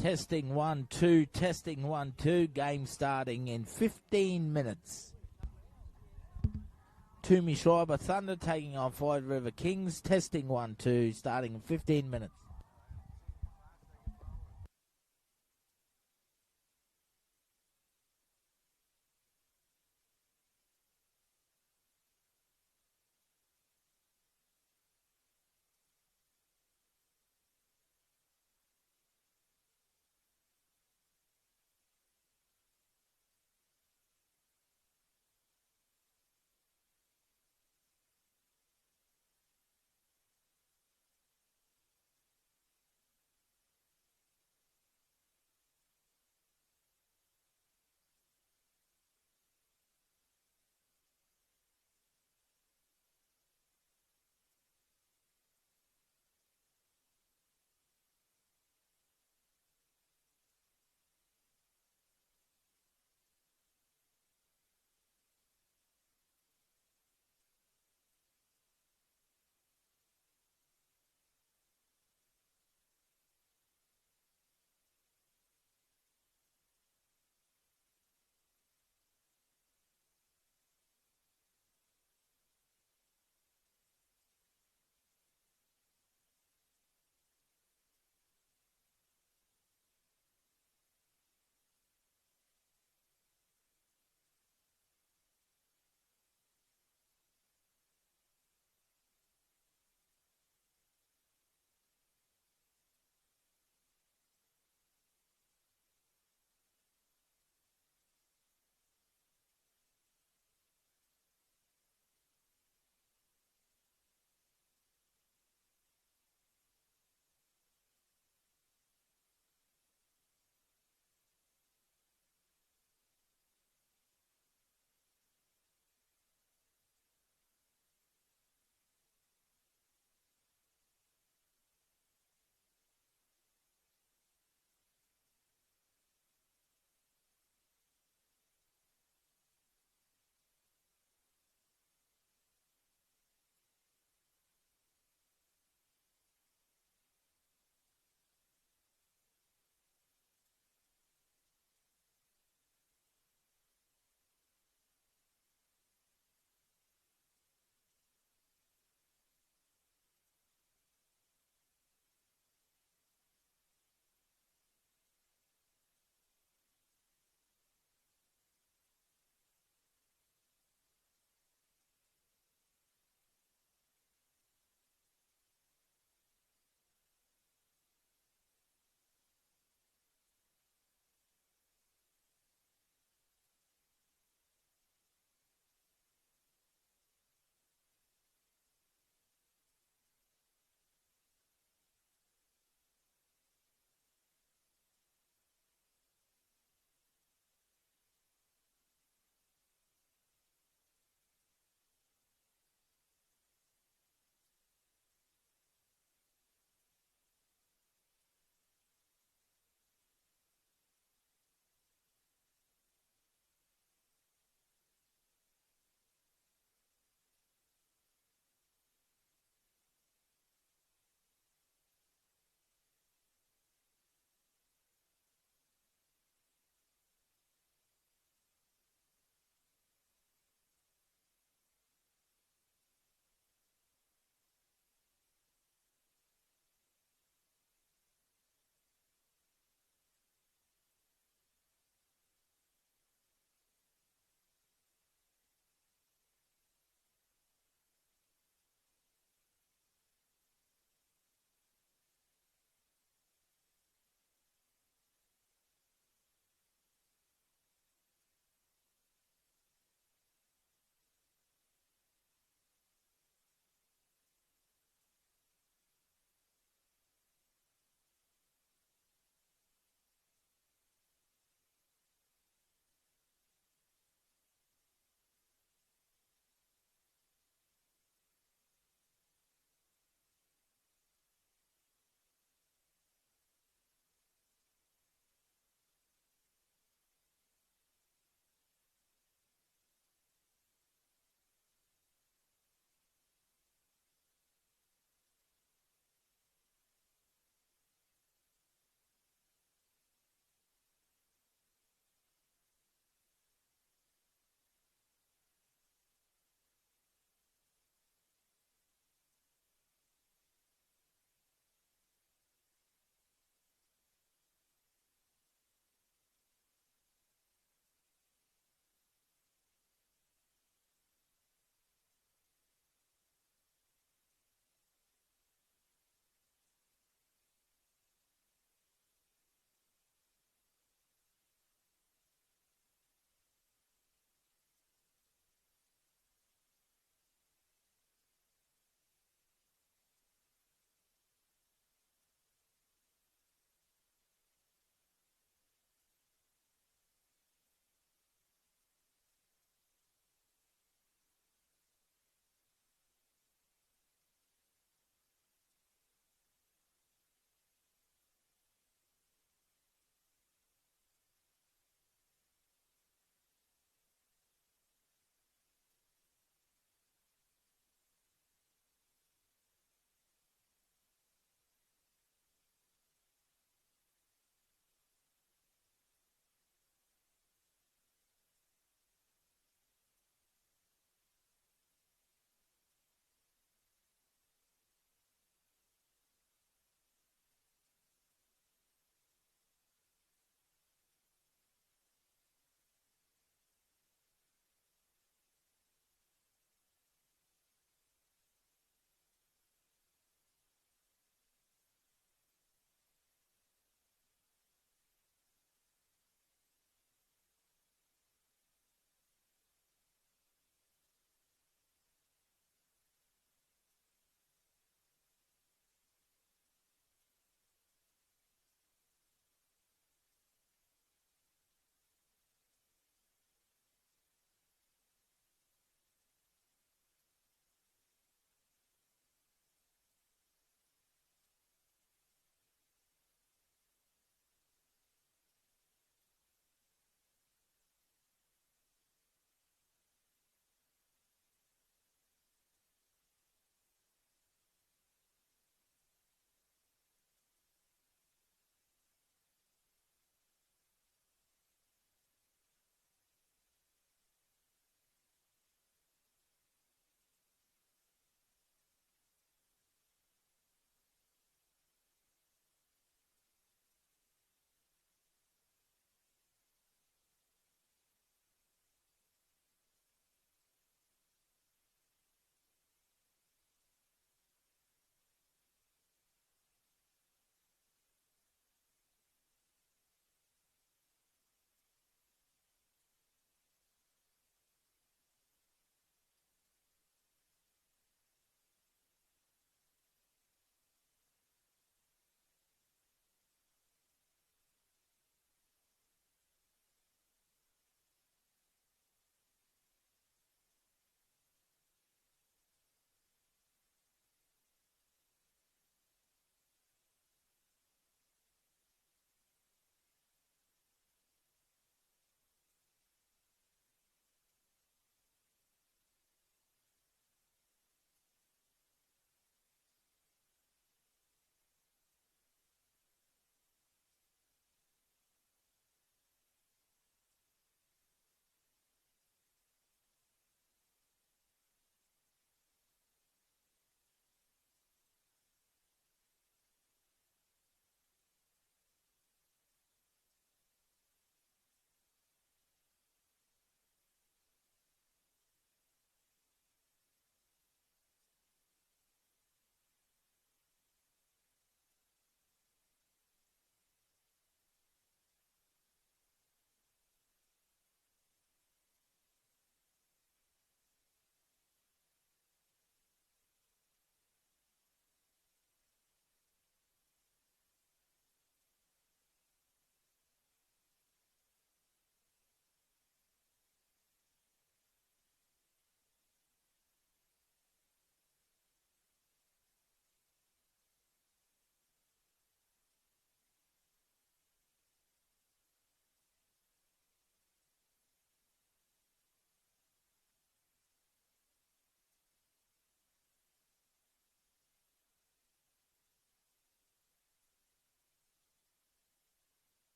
Testing 1, 2, testing 1, 2. Game starting in 15 minutes. Twomey, Schriber, Thunder taking on Five River Kings. Testing 1, 2, starting in 15 minutes.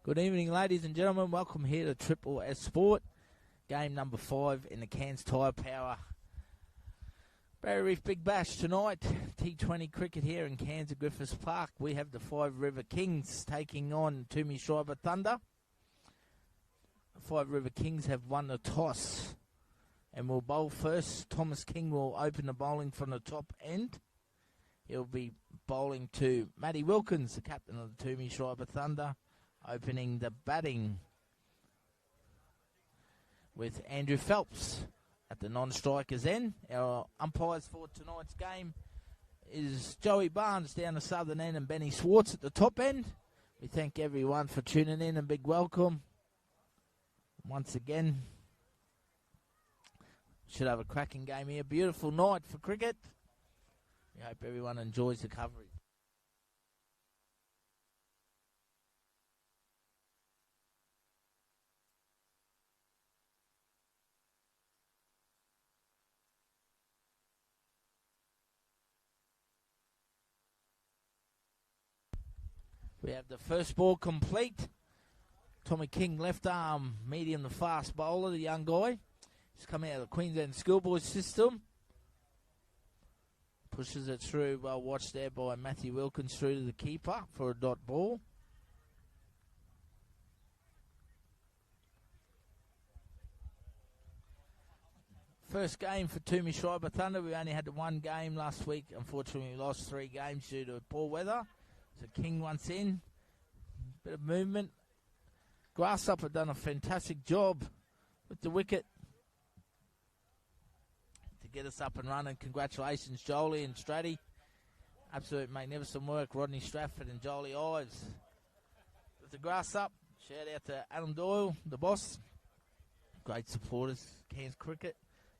Good evening, ladies and gentlemen. Welcome here to Triple S Sport. Game number 5 in the Cairns Tyre Power Barrier Reef Big Bash tonight. T20 cricket here in Cairns at Griffiths Park. We have the Five River Kings taking on Twomey Schriber Thunder. The Five River Kings have won the toss and will bowl first. Thomas King will open the bowling from the top end. He'll be bowling to Matty Wilkins, the captain of the Twomey Schriber Thunder, opening the batting with Andrew Phelps at the non-strikers end. Our umpires for tonight's game is Joey Barnes down the southern end and Benny Swartz at the top end. We thank everyone for tuning in and big welcome. Once again, should have a cracking game here. Beautiful night for cricket. We hope everyone enjoys the coverage. We have the first ball complete. Tommy King, left arm, medium to fast bowler, the young guy. He's coming out of the Queensland schoolboy system. Pushes it through, well watched there by Matthew Wilkins through to the keeper for a dot ball. First game for Twomey Schriber Thunder. We only had one game last week. Unfortunately, we lost 3 games due to poor weather. So King once in. Bit of movement. Grasshopper done a fantastic job with the wicket to get us up and running. Congratulations, Jolie and Stratty. Absolute magnificent work, Rodney Stratford and Jolie Ives. With the grass up, shout out to Adam Doyle, the boss. Great supporters, Cairns Cricket.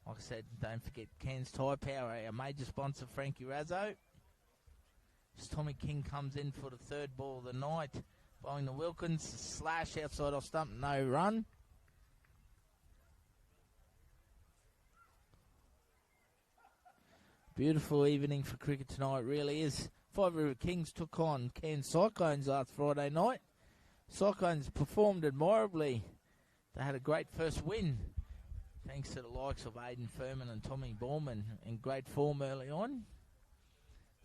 Like I said, don't forget Cairns Tyre Power, our major sponsor, Frankie Razzo. As Tommy King comes in for the third ball of the night, bowling the Wilkins, slash outside off stump, no run. Beautiful evening for cricket tonight, really is. Five River Kings took on Cairns Cyclones last Friday night. Cyclones performed admirably. They had a great first win, thanks to the likes of Aidan Furman and Tommy Borman in great form early on.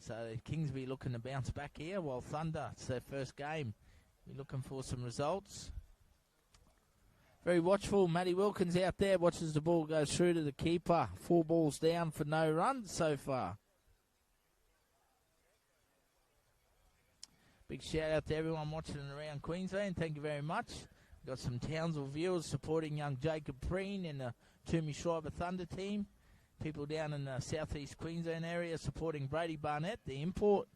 So the Kings be looking to bounce back here, while Thunder, it's their first game, be looking for some results. Very watchful. Matty Wilkins out there, watches the ball go through to the keeper. 4 balls down for no runs so far. Big shout out to everyone watching around Queensland. Thank you very much. We've got some Townsville viewers supporting young Jacob Preen in the Twomey Schriber Thunder team. People down in the southeast Queensland area supporting Brady Barnett, the import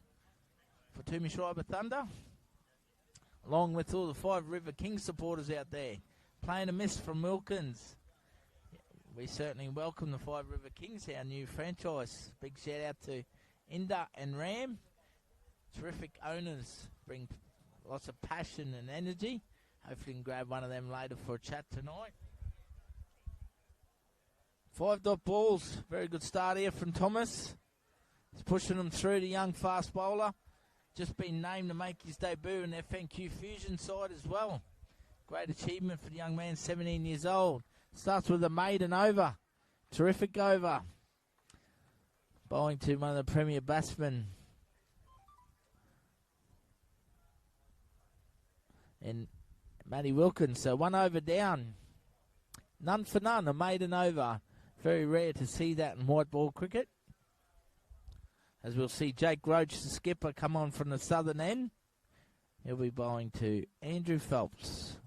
for Twomey Schriber Thunder. Along with all the Five River Kings supporters out there. Playing a miss from Wilkins. We certainly welcome the Five River Kings, our new franchise. Big shout out to Inda and Ram. Terrific owners, bring lots of passion and energy. Hopefully we can grab one of them later for a chat tonight. 5 dot balls. Very good start here from Thomas. He's pushing them through the young fast bowler. Just been named to make his debut in the FNQ Fusion side as well. Great achievement for the young man, 17 years old. Starts with a maiden over. Terrific over. Bowling to one of the premier batsmen. And Matty Wilkins, so 1 over down. None for none, a maiden over. Very rare to see that in white ball cricket. As we'll see Jake Roach, the skipper, come on from the southern end. He'll be bowling to Andrew Phelps.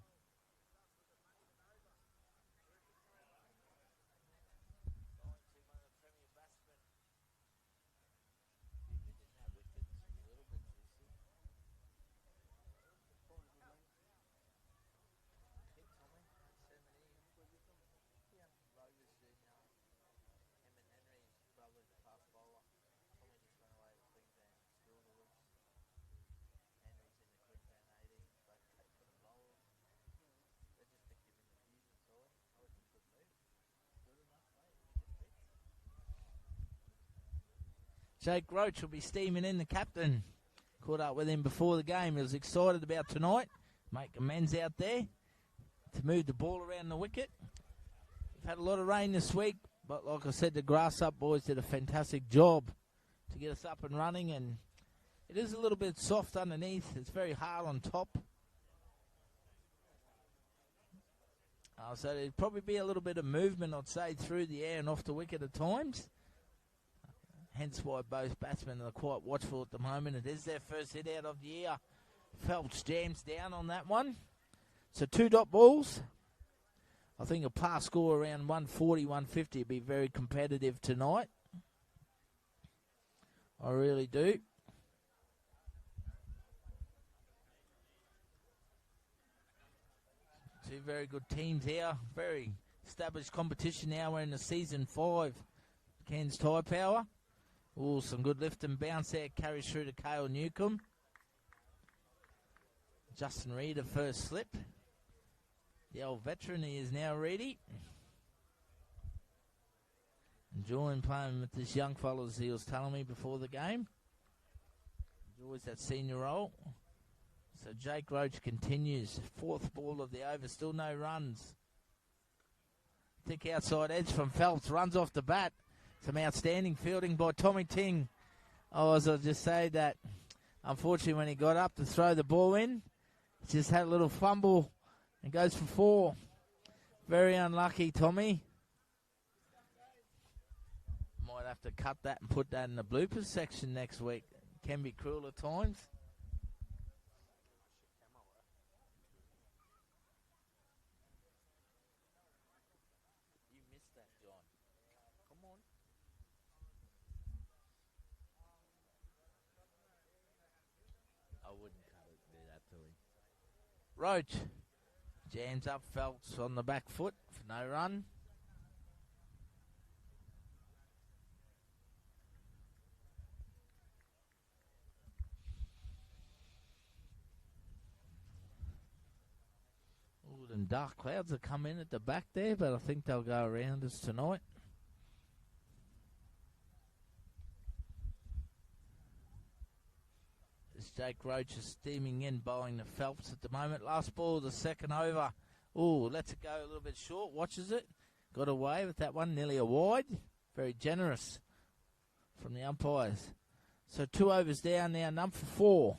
Jake Roach will be steaming in, the captain. Caught up with him before the game. He was excited about tonight. make amends out there to move the ball around the wicket. We've had a lot of rain this week, but like I said, the Grass Up boys did a fantastic job to get us up and running, and it is a little bit soft underneath. It's very hard on top. So there'd probably be a little bit of movement, I'd say, through the air and off the wicket at times. Hence why both batsmen are quite watchful at the moment. It is their first hit out of the year. Phelps jams down on that one. So 2 dot balls. I think a par score around 140, 150 would be very competitive tonight. I really do. Two very good teams here. Very established competition now. We're in the season 5. Cairns Tyre Power. Oh, some good lift and bounce there. Carries through to Cale Newcomb. Justin Reeder first slip. The old veteran, he is now ready. Enjoying playing with this young fella, as he was telling me before the game. Enjoys that senior role. So Jake Roach continues. 4th ball of the over, still no runs. Thick outside edge from Phelps, runs off the bat. Some outstanding fielding by Tommy Ting. Oh, as I just say that, unfortunately when he got up to throw the ball in, he just had a little fumble and goes for 4. Very unlucky, Tommy. Might have to cut that and put that in the bloopers section next week. Can be cruel at times. Roach jams up Phelps on the back foot for no run. Ooh, them dark clouds have come in at the back there, but I think they'll go around us tonight. Jake Roach is steaming in, bowling to Phelps at the moment. Last ball of the second over. Ooh, lets it go a little bit short. Watches it. Got away with that one. Nearly a wide. Very generous from the umpires. So 2 overs down now. Number 4.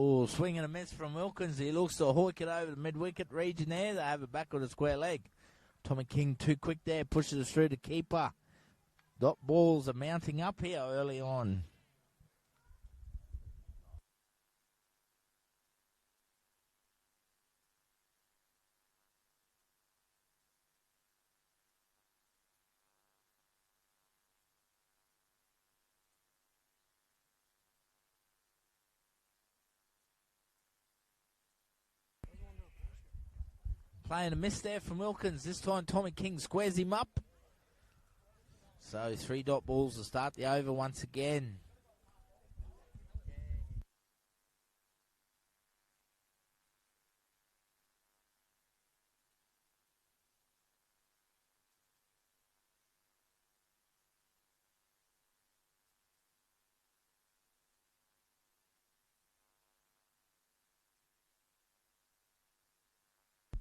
Oh, swing and a miss from Wilkins. He looks to hook it over the mid-wicket region there. They have it back on a square leg. Tommy King too quick there, pushes it through to keeper. Dot balls are mounting up here early on. Playing a miss there from Wilkins. This time Tommy King squares him up. So 3 dot balls to start the over once again.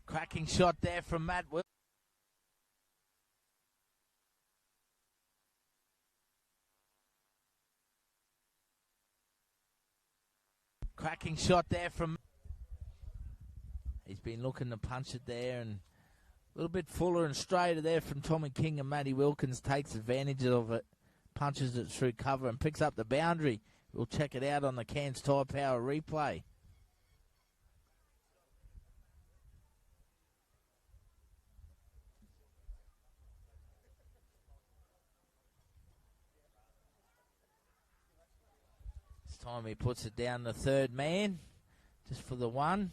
Cracking shot there from Matt Wilkins. Cracking shot there from... He's been looking to punch it there, and a little bit fuller and straighter there from Tommy King, and Matty Wilkins takes advantage of it, punches it through cover and picks up the boundary. We'll check it out on the Cairns Tyre Power replay. This time he puts it down the third man, just for the one.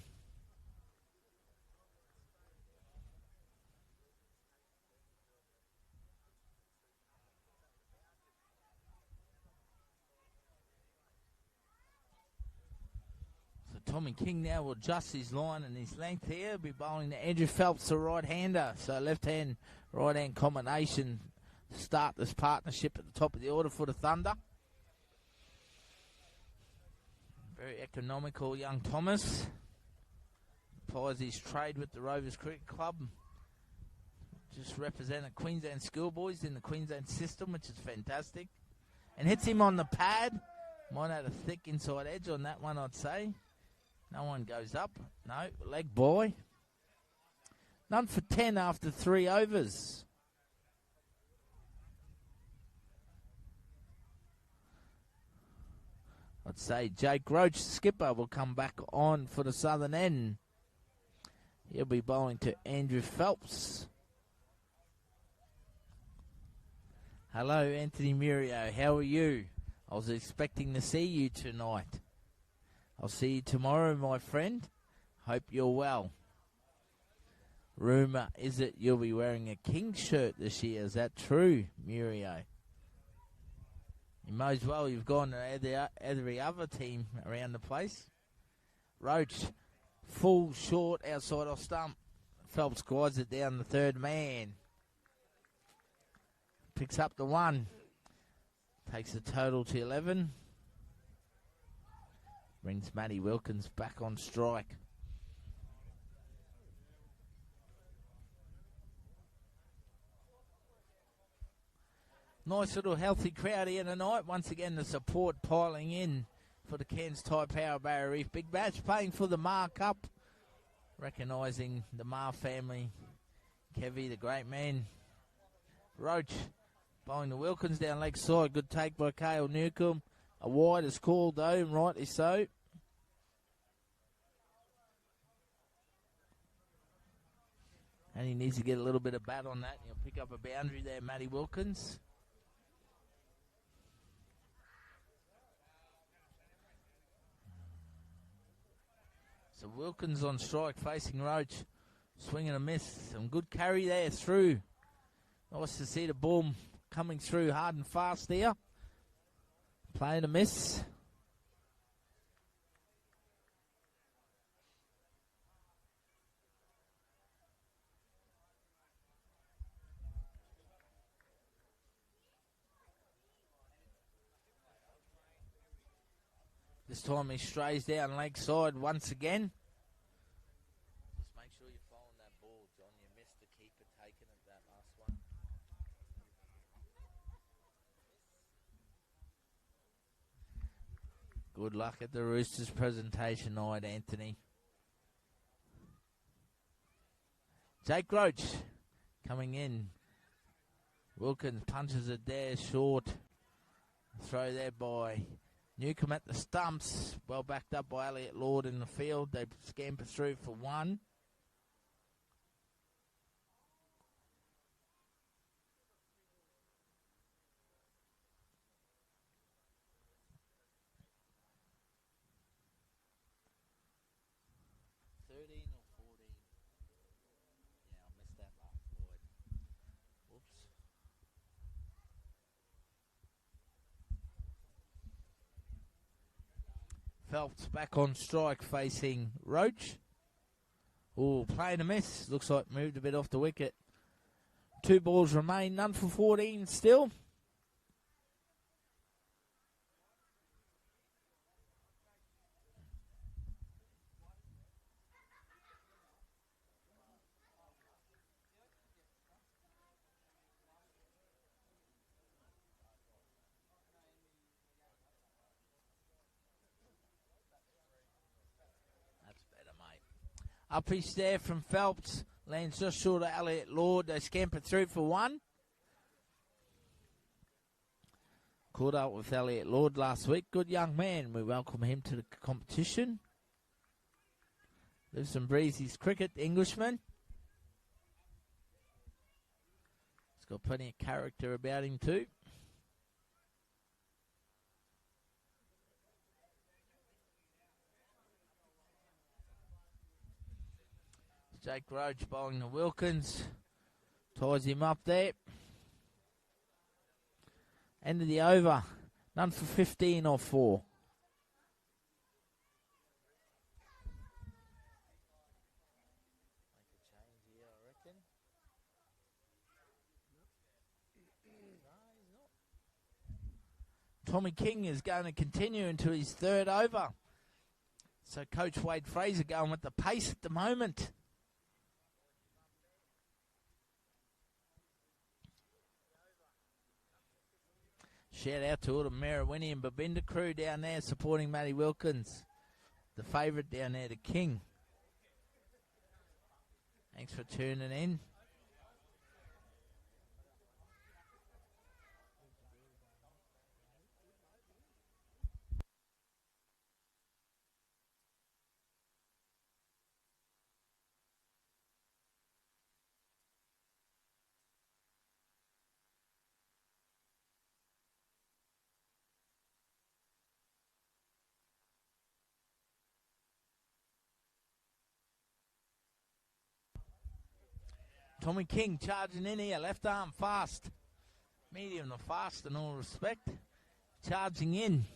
Tommy King now will adjust his line and his length here. He'll be bowling to Andrew Phelps, the right-hander. So left-hand, right-hand combination to start this partnership at the top of the order for the Thunder. Very economical young Thomas. Applies his trade with the Rovers Cricket Club. Just representing Queensland schoolboys in the Queensland system, which is fantastic. And hits him on the pad. Might have a thick inside edge on that one, I'd say. No one goes up. No, leg boy. None for 10 after 3 overs. I'd say Jake Roach, skipper, will come back on for the southern end. He'll be bowling to Andrew Phelps. Hello, Anthony Murio. How are you? I was expecting to see you tonight. I'll see you tomorrow, my friend. Hope you're well. Rumour is it you'll be wearing a King shirt this year. Is that true, Murio? You may as well. You've gone to every other team around the place. Roach, full short outside off stump. Phelps glides it down the third man. Picks up the one. Takes the total to 11. Brings Matty Wilkins back on strike. Nice little healthy crowd here tonight. Once again, the support piling in for the Cairns Tyre Power Barrier Reef Big Bash, playing for the Mar Cup. Recognising the Mar family. Kevy, the great man. Roach bowling to Wilkins down leg side. Good take by Cale Newcomb. A wide is called though, and rightly so. And he needs to get a little bit of bat on that. He'll pick up a boundary there, Matty Wilkins. So Wilkins on strike facing Roach. Swing and a miss. Some good carry there through. Nice to see the ball coming through hard and fast there. Playing a miss. This time he strays down leg side once again. Just make sure you're following that ball, John. You missed the keeper taking it, that last one. Good luck at the Roosters presentation night, Anthony. Jake Roach coming in. Wilkins punches it there short. Throw there by Newcomb at the stumps. Well backed up by Elliot Lord in the field. They scamper through for one. Phelps back on strike facing Roach. Oh, playing a miss. Looks like moved a bit off the wicket. 2 balls remain. None for 14 still. Up pitch there from Phelps. Lands just short of Elliott Lord. They scamper through for one. Caught up with Elliott Lord last week. Good young man. We welcome him to the competition. Lives and breathes his cricket, the Englishman. He's got plenty of character about him too. Jake Roach bowling to Wilkins. Ties him up there. End of the over. None for 15 or 4. Tommy King is going to continue into his third over. So Coach Wade Fraser going with the pace at the moment. Shout out to all the Marawini and Babinda crew down there supporting Matty Wilkins. The favourite down there, the King. Thanks for tuning in. Tommy King charging in here, left arm fast. Medium to fast in all respect. Charging in.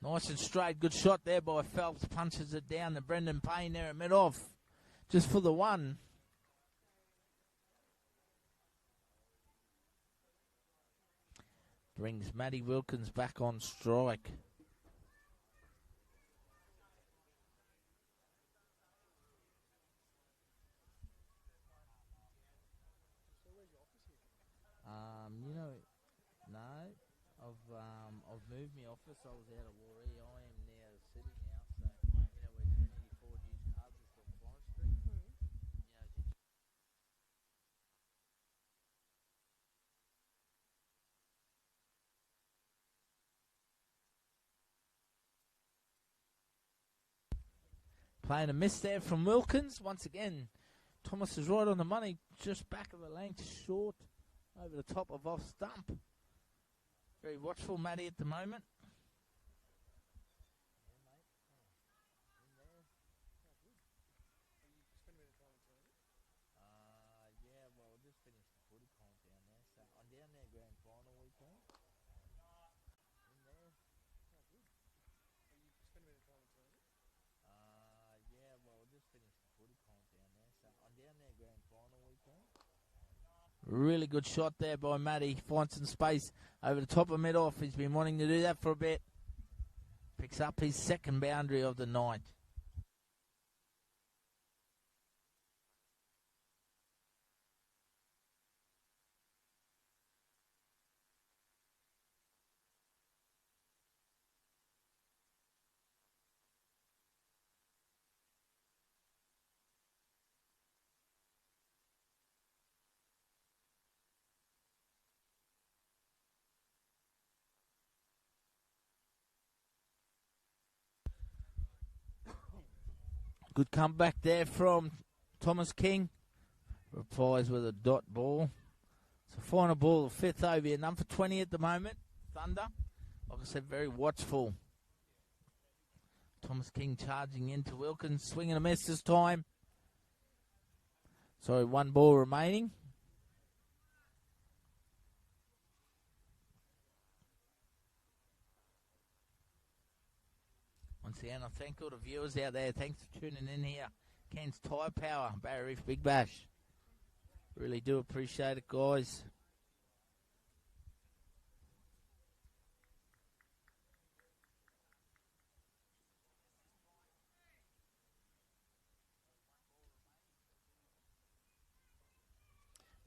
Nice and straight, good shot there by Phelps. Punches it down to Brendan Payne there at mid-off. Just for the one. Brings Matty Wilkins back on strike. I've moved my office. I was out of Warree. I am now sitting now. So, where Trinity Ford used cars is on Florence Street. Playing a miss there from Wilkins. Once again, Thomas is right on the money. Just back of a length short over the top of off stump. Very watchful, Matty, at the moment. Just finished the footy comp down there. So I'm down there grand final weekend. Just finished the footy comp down there. So I'm down there grand final weekend. Really good shot there by Matty. Finds some space over the top of mid-off. He's been wanting to do that for a bit. Picks up his second boundary of the night. Good comeback there from Thomas King. Replies with a dot ball. So final ball, the fifth over here. Number 20 at the moment. Thunder. Like I said, very watchful. Thomas King charging into Wilkins. Swinging a miss this time. Sorry, one ball remaining. Once again, I thank all the viewers out there. Thanks for tuning in here. Cairns Tyre Power, Barrier Reef Big Bash. Really do appreciate it, guys.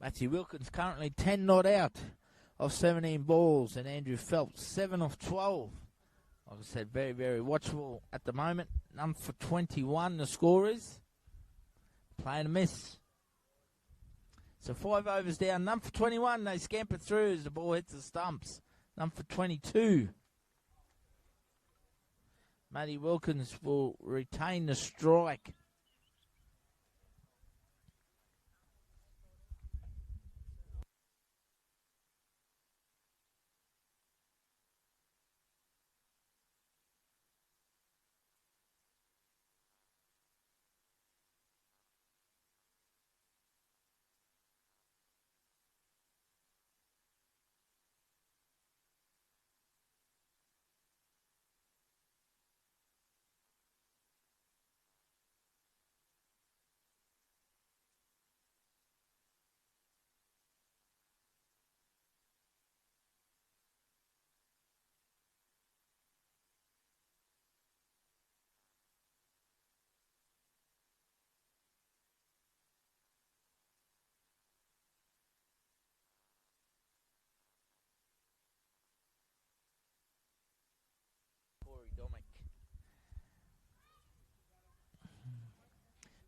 Matthew Wilkins currently 10 not out of 17 balls, and Andrew Phelps 7 of 12. Like I said, very, very watchable at the moment. None for 21, the score is. Playing a miss. So 5 overs down. None for 21. They scamper through as the ball hits the stumps. None for 22. Matty Wilkins will retain the strike.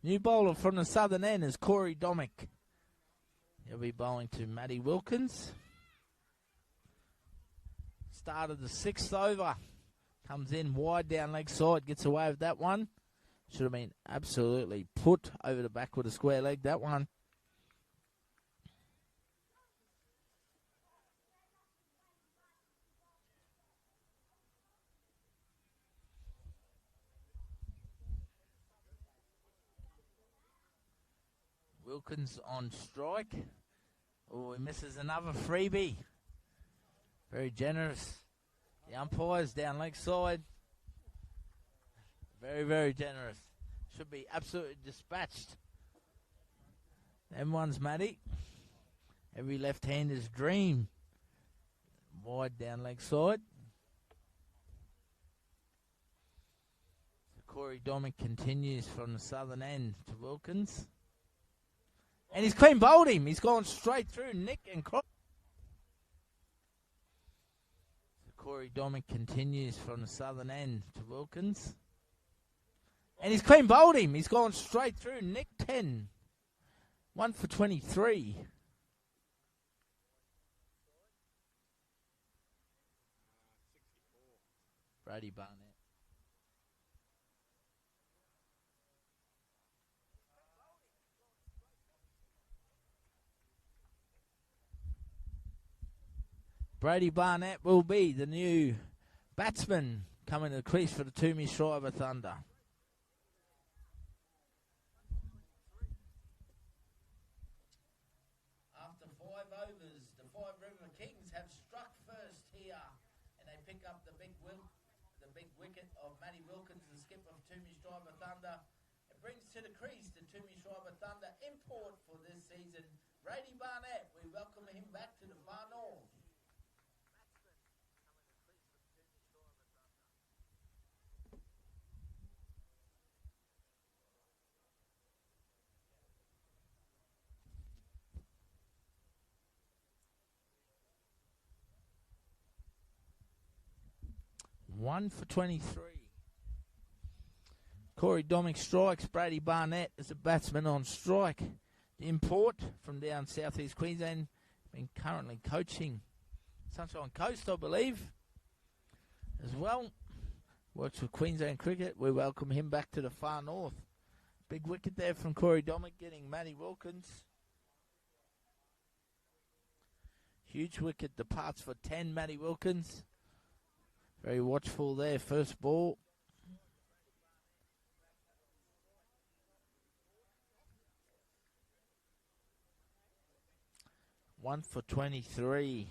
New bowler from the southern end is Corey Domick. He'll be bowling to Matty Wilkins. Start of the 6th over. Comes in wide down leg side. Gets away with that one. Should have been absolutely put over the back with a square leg, that one. Wilkins on strike. Oh, he misses another freebie. Very generous. The umpires down leg side. Very, very generous. Should be absolutely dispatched. Them one's Matty. Every left-hander's dream. Wide down leg side. So Corey Domick continues from the southern end to Wilkins. And he's clean bowled him. He's gone straight through Nick and Cross. So Corey Domick continues from the southern end to Wilkins. And he's clean bowled him. He's gone straight through Nick 10. 1 for 23. Brady Barnett. Brady Barnett will be the new batsman coming to the crease for the Twomey Schriber Thunder. After 5 overs, the 5 River Kings have struck first here, and they pick up the big wicket of Matty Wilkins, the skipper of Twomey Schriber Thunder. It brings to the crease the Twomey Schriber Thunder import for this season, Brady Barnett. We welcome him back to the far north. One for 23. Corey Domick strikes. Brady Barnett is a batsman on strike. The import from down southeast Queensland, been currently coaching Sunshine Coast, I believe, as well. Works for Queensland Cricket. We welcome him back to the far north. Big wicket there from Corey Domick, getting Matty Wilkins. Huge wicket departs for 10, Matty Wilkins. Very watchful there, first ball. One for 23.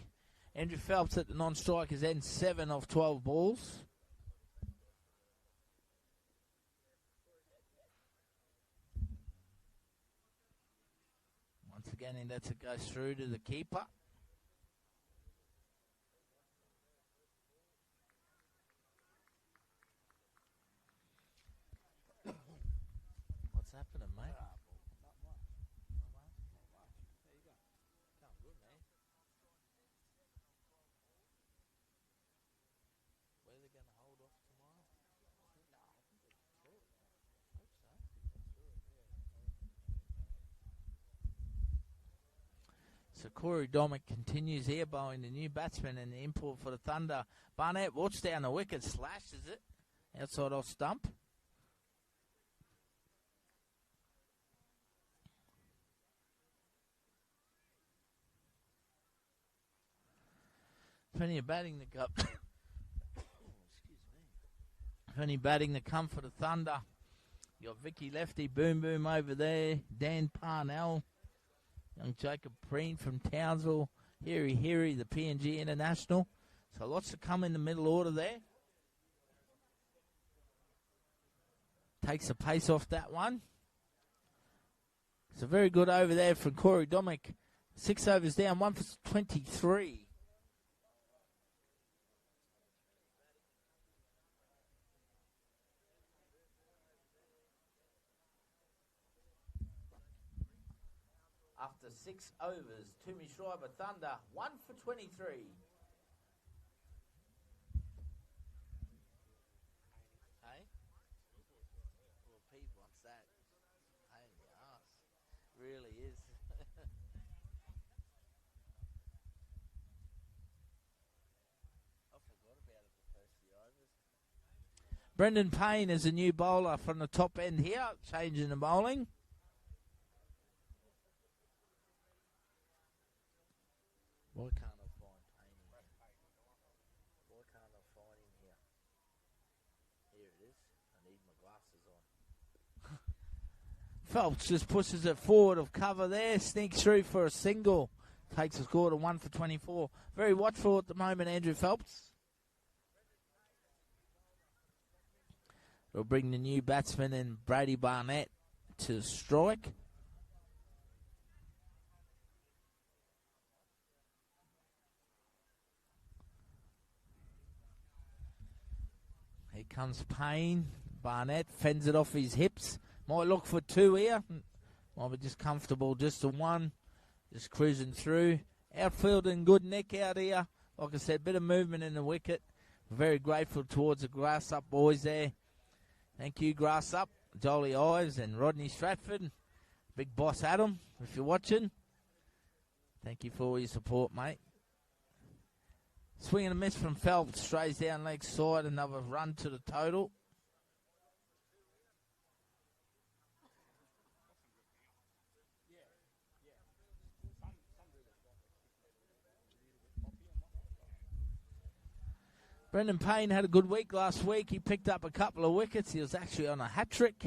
Andrew Phelps at the non-strikers end, 7 of 12 balls. Once again, he lets it go through to the keeper. Happening, mate? Where are they going to hold off So Corey Domick continues here, bowling the new batsman and the import for the Thunder. Barnett walks down the wicket, slashes it outside off stump. Plenty of batting to go. Plenty of batting to come for the Thunder. You got Vicky Lefty, Boom Boom over there. Dan Parnell. Young Jacob Preen from Townsville. Hiri, the PNG International. So lots to come in the middle order there. Takes the pace off that one. So very good over there from Corey Domick. 6 overs down, 1 for 23. After 6 overs, Twomey Schriber Thunder, 1 for 23. Hey? Well, Pete wants that. Pain in the ass. Really is. I forgot about it the first few overs. Brendan Payne is a new bowler from the top end here, changing the bowling. Why can't I find Payne in here? Why can't I find him here? Here it is. I need my glasses on. Phelps just pushes it forward of cover there. Sneaks through for a single. Takes a score to 1 for 24. Very watchful at the moment, Andrew Phelps. We'll bring the new batsman in, Brady Barnett, to strike. Here comes Payne. Barnett fends it off his hips. Might look for 2 here. Might be just comfortable, just a 1. Just cruising through. Outfield in good nick out here. Like I said, bit of movement in the wicket. Very grateful towards the Grass Up boys there. Thank you, Grass Up, Jolly Ives and Rodney Stratford. Big boss Adam, if you're watching. Thank you for all your support, mate. Swing and a miss from Phelps. Strays down leg side. Another run to the total. Brendan Payne had a good week last week. He picked up a couple of wickets. He was actually on a hat-trick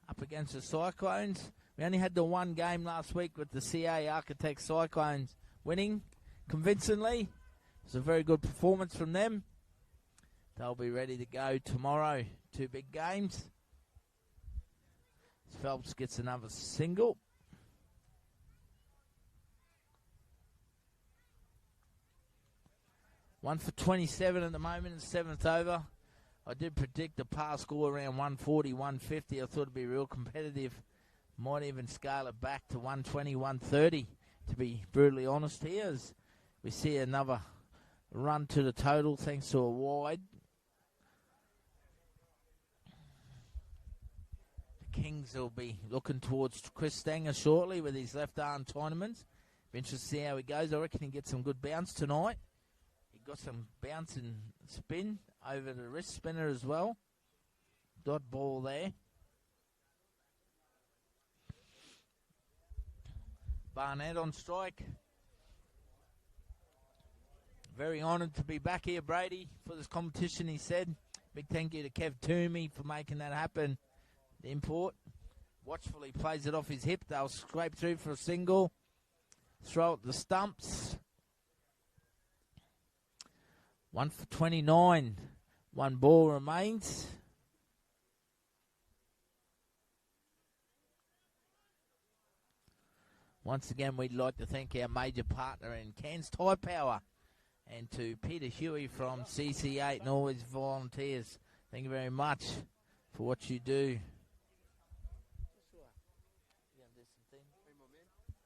up against the Cyclones. We only had the one game last week with the CA Architect Cyclones winning convincingly. It was a very good performance from them. They'll be ready to go tomorrow. 2 big games. Phelps gets another single. One for 27 at the moment in the 7th over. I did predict a par score around 140, 150. I thought it'd be real competitive. Might even scale it back to 120, 130, to be brutally honest here, as we see another run to the total thanks to a wide. The Kings will be looking towards Chris Stanger shortly with his left arm tournaments. Be interested to see how he goes. I reckon he gets some good bounce tonight. He got some bounce and spin over the wrist spinner as well. Dot ball there. Barnett on strike. Very honoured to be back here, Brady, for this competition, he said. Big thank you to Kev Twomey for making that happen. The import. Watchfully plays it off his hip. They'll scrape through for a single. Throw at the stumps. 1 for 29. 1 ball remains. Once again, we'd like to thank our major partner in Cairns Tyre Power, and to Peter Huey from CC8 and all his volunteers. Thank you very much for what you do.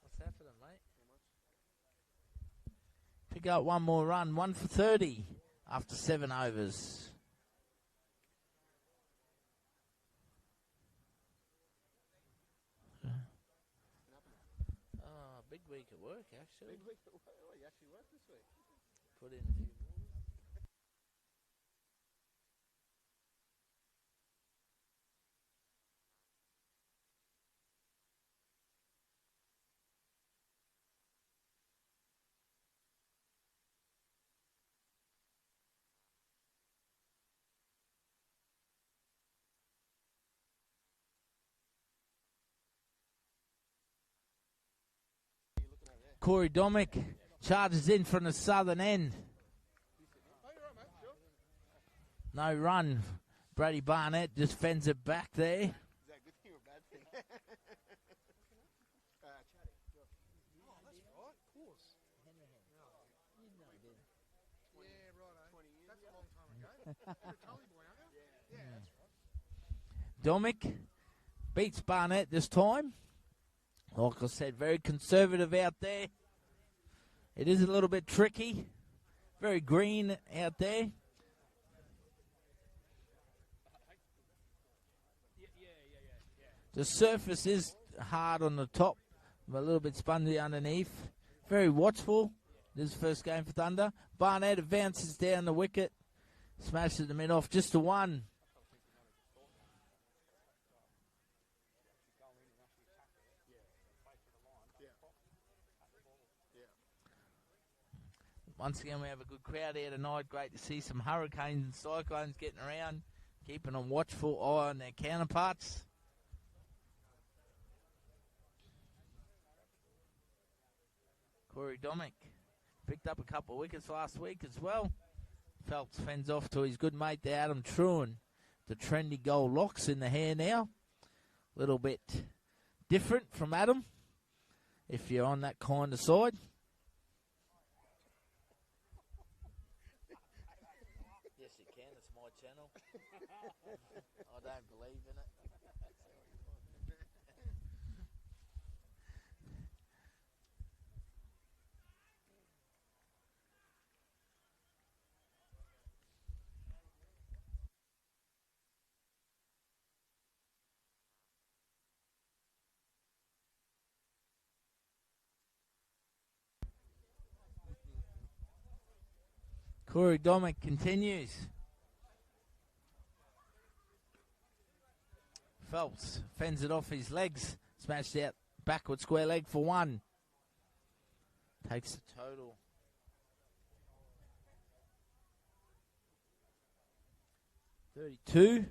What's happening, mate? Pick up one more run, 1 for 30 after 7 overs. Big week at work, actually. Big week at work. Oh, you actually worked this week. Put in a few more. Corey Domick charges in from the southern end. No run. Brady Barnett just fends it back there. Is that a good thing or a bad thing? Oh, that's right, of course. Yeah, righto. That's a long time ago. You're a Tully boy, aren't you? Yeah, that's right. Domick beats Barnett this time. Like I said, very conservative out there. It is a little bit tricky. Very green out there. The surface is hard on the top, but a little bit spongy underneath. Very watchful. This is the first game for Thunder. Barnett advances down the wicket. Smashes the mid off just to one. Once again, we have a good crowd here tonight. Great to see some hurricanes and cyclones getting around, keeping a watchful eye on their counterparts. Corey Domick picked up a couple of wickets last week as well. Phelps fends off to his good mate there, Adam Truan. The trendy gold locks in the hair now. A little bit different from Adam, if you're on that kind of side. Yes, you can. It's my channel. I don't believe in it. Corey Domick continues. Phelps fends it off his legs. Smashed out backward square leg for one. Takes the total. .32.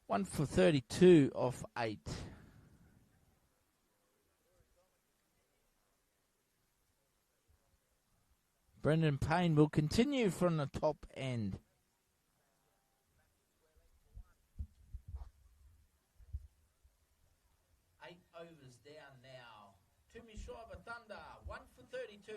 1 for 32 off 8. Brendan Payne will continue from the top end. 8 overs down now. Twomey Schriber Thunder, 1 for 32.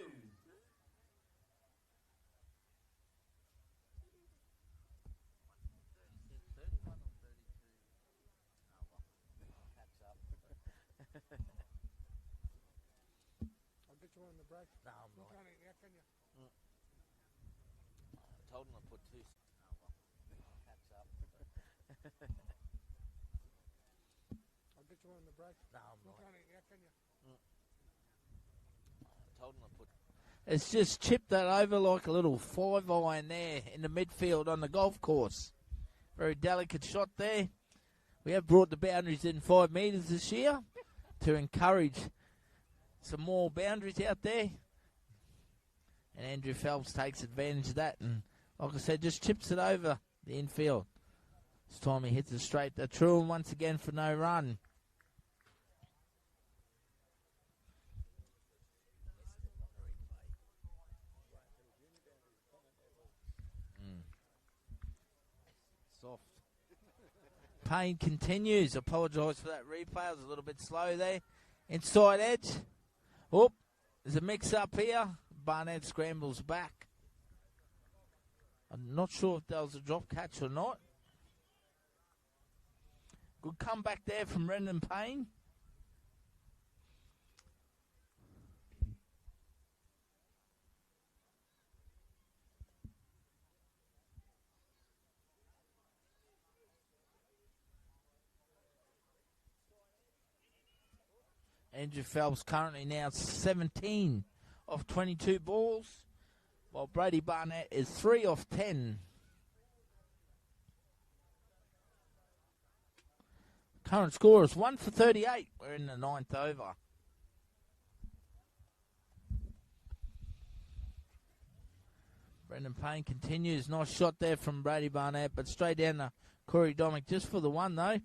I'll get you on the break. No, I'm You not. can't eat now, can you? I told him to put 2. Catch up. I'll get you on the break. No, I'm You not. can't eat now, can you? I told him to put. It's just chipped that over like a little 5-iron there in the midfield on the golf course. Very delicate shot there. We have brought the boundaries in 5 metres this year to encourage some more boundaries out there. And Andrew Phelps takes advantage of that. And like I said, just chips it over the infield. This time he hits it straight to Truan once again for no run. Soft. Payne continues. Apologise for that replay. I was a little bit slow there. Inside edge. Oh, there's a mix-up here. Barnett scrambles back. I'm not sure if that was a drop catch or not. Good comeback there from Brendan Payne. Andrew Phelps currently now 17 off 22 balls, while Brady Barnett is 3 off 10. Current score is 1 for 38. We're in the 9th over. Brendan Payne continues. Nice shot there from Brady Barnett, but straight down to Corey Domick just for the one, though.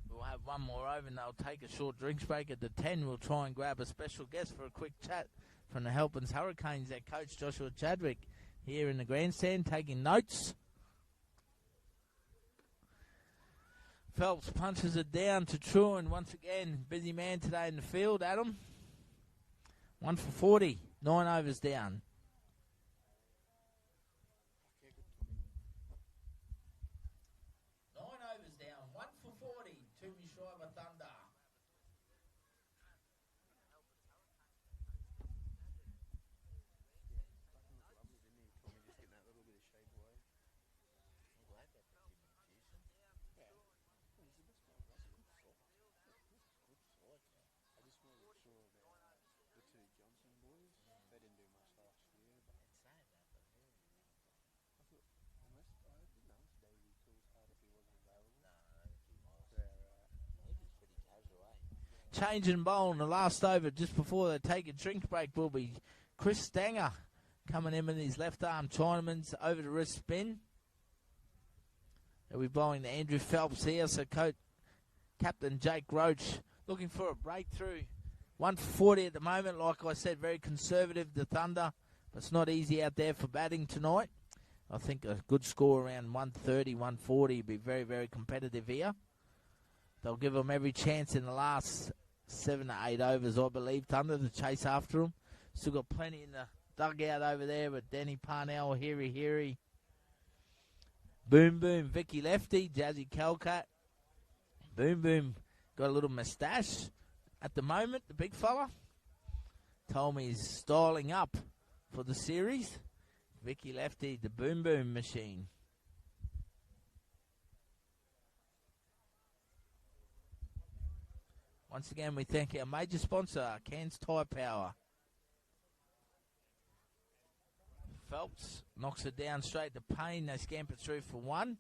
We'll have one more over and they'll take a short drinks break at the 10. We'll try and grab a special guest for a quick chat from the Helpins Hurricanes, their coach Joshua Chadwick here in the grandstand taking notes. Phelps punches it down to Truan once again. Busy man today in the field, Adam. 1 for 40, 9 overs down. 9 overs down, 1 for 40, Twomey Schriber Thunder. Change and bowl in the last over just before they take a drink break will be Chris Stanger coming in with his left arm Chinaman's over the wrist spin. They'll be bowling to Andrew Phelps here, so Captain Jake Roach looking for a breakthrough. 1 for 40 at the moment, like I said, very conservative, the Thunder, but it's not easy out there for batting tonight. I think a good score around 130, 140 would be very, very competitive here. They'll give them every chance in the last 7 to 8 overs, I believe, Thunder, to chase after them. Still got plenty in the dugout over there with Danny Parnell, Hiri, Boom Boom, Vicky Lefty, Jazzy Calcat. Boom Boom got a little moustache at the moment, the big fella. Told me he's styling up for the series. Vicky Lefty, the Boom Boom machine. Once again, we thank our major sponsor, Cairns Tyre Power. Phelps knocks it down straight to Payne. They scamper through for 1.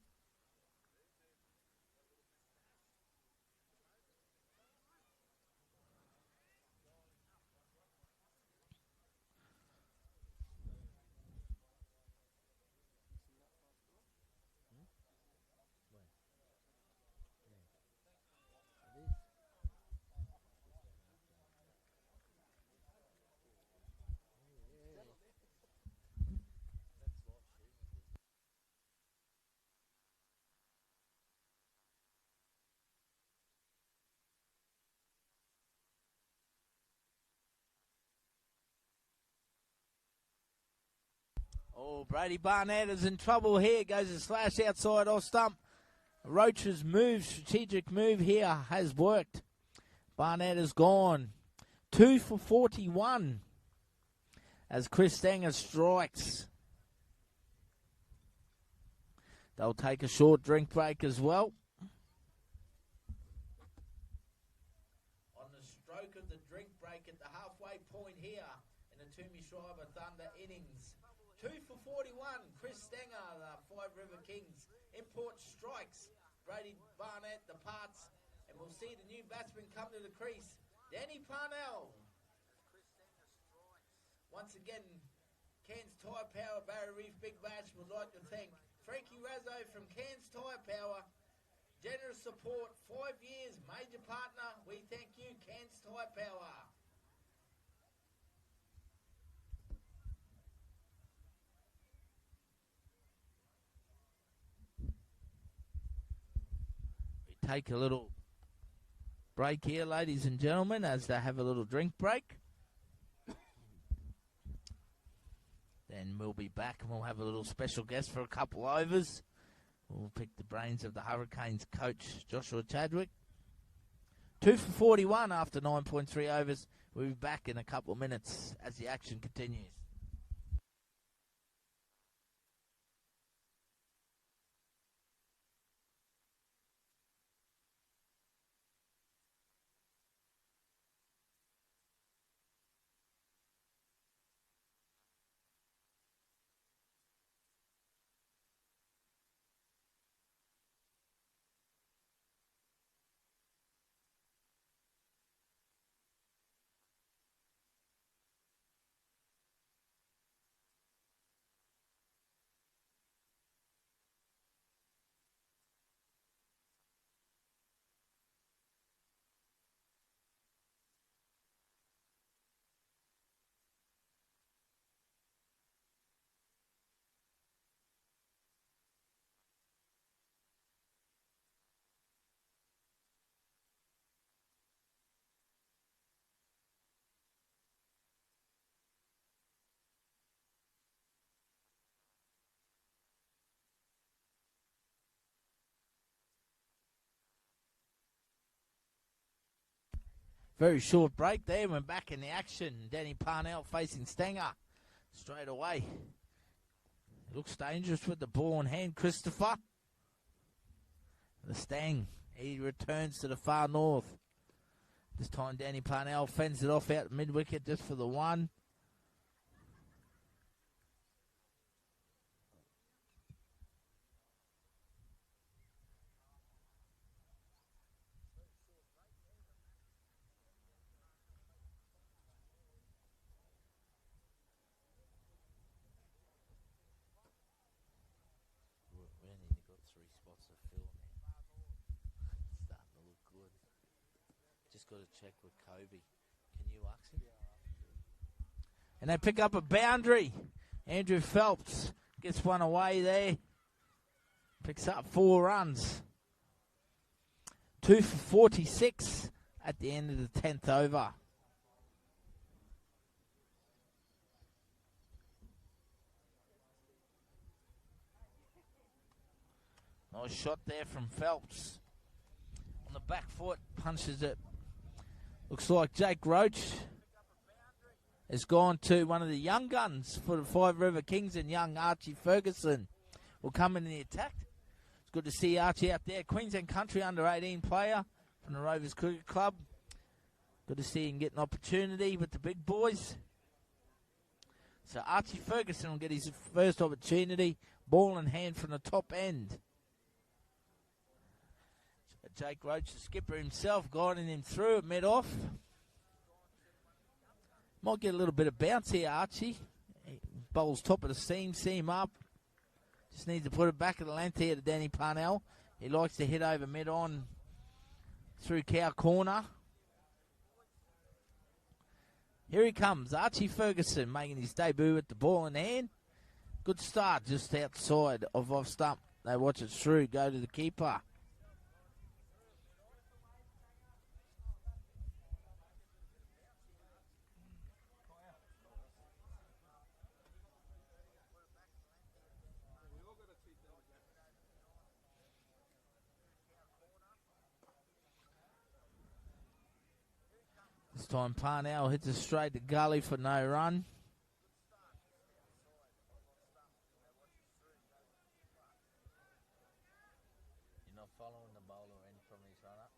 Oh, Brady Barnett is in trouble here. Goes a slash outside off stump. Roach's move, strategic move here, has worked. Barnett is gone. 2 for 41 as Chris Stanger strikes. They'll take a short drink break as well. On the stroke of the drink break at the halfway point here in the Twomey Schriber Thunder innings. 2 for 41, Chris Stanger, the Five River Kings. Import strikes, Brady Barnett departs, and we'll see the new batsman come to the crease, Danny Parnell. Once again, Cairns Tyre Power, Barrier Reef Big Bash would like to thank Frankie Razzo from Cairns Tyre Power. Generous support, 5 years, major partner. We thank you, Cairns Tyre Power. Take a little break here, ladies and gentlemen, as they have a little drink break. Then we'll be back and we'll have a little special guest for a couple overs. We'll pick the brains of the Hurricanes coach, Joshua Chadwick. 2 for 41 after 9.3 overs. We'll be back in a couple of minutes as the action continues. Very short break there. We're back in the action. Danny Parnell facing Stanger straight away. Looks dangerous with the ball in hand, Christopher. The Stang, he returns to the far north. This time Danny Parnell fends it off out mid-wicket just for the one. We only got 3 spots to fill now. Starting to look good. Just got to check with Kobe. Can you ask him? And they pick up a boundary. Andrew Phelps gets one away there. Picks up 4 runs. 2 for 46 at the end of the 10th over. Nice shot there from Phelps. On the back foot, punches it. Looks like Jake Roach has gone to one of the young guns for the Five River Kings, and young Archie Ferguson will come in the attack. It's good to see Archie out there. Queensland Country under-18 player from the Rovers Cricket Club. Good to see him get an opportunity with the big boys. So Archie Ferguson will get his first opportunity. Ball in hand from the top end. Jake Roach, the skipper himself, guiding him through at mid-off. Might get a little bit of bounce here, Archie. He bowls top of the seam up. Just needs to put it back at the length here to Danny Parnell. He likes to hit over mid-on through cow corner. Here he comes, Archie Ferguson, making his debut with the ball in hand. Good start just outside of off stump. They watch it through, go to the keeper. This time Parnell hits it straight to gully for no run. You're not following the bowler in from his run-up?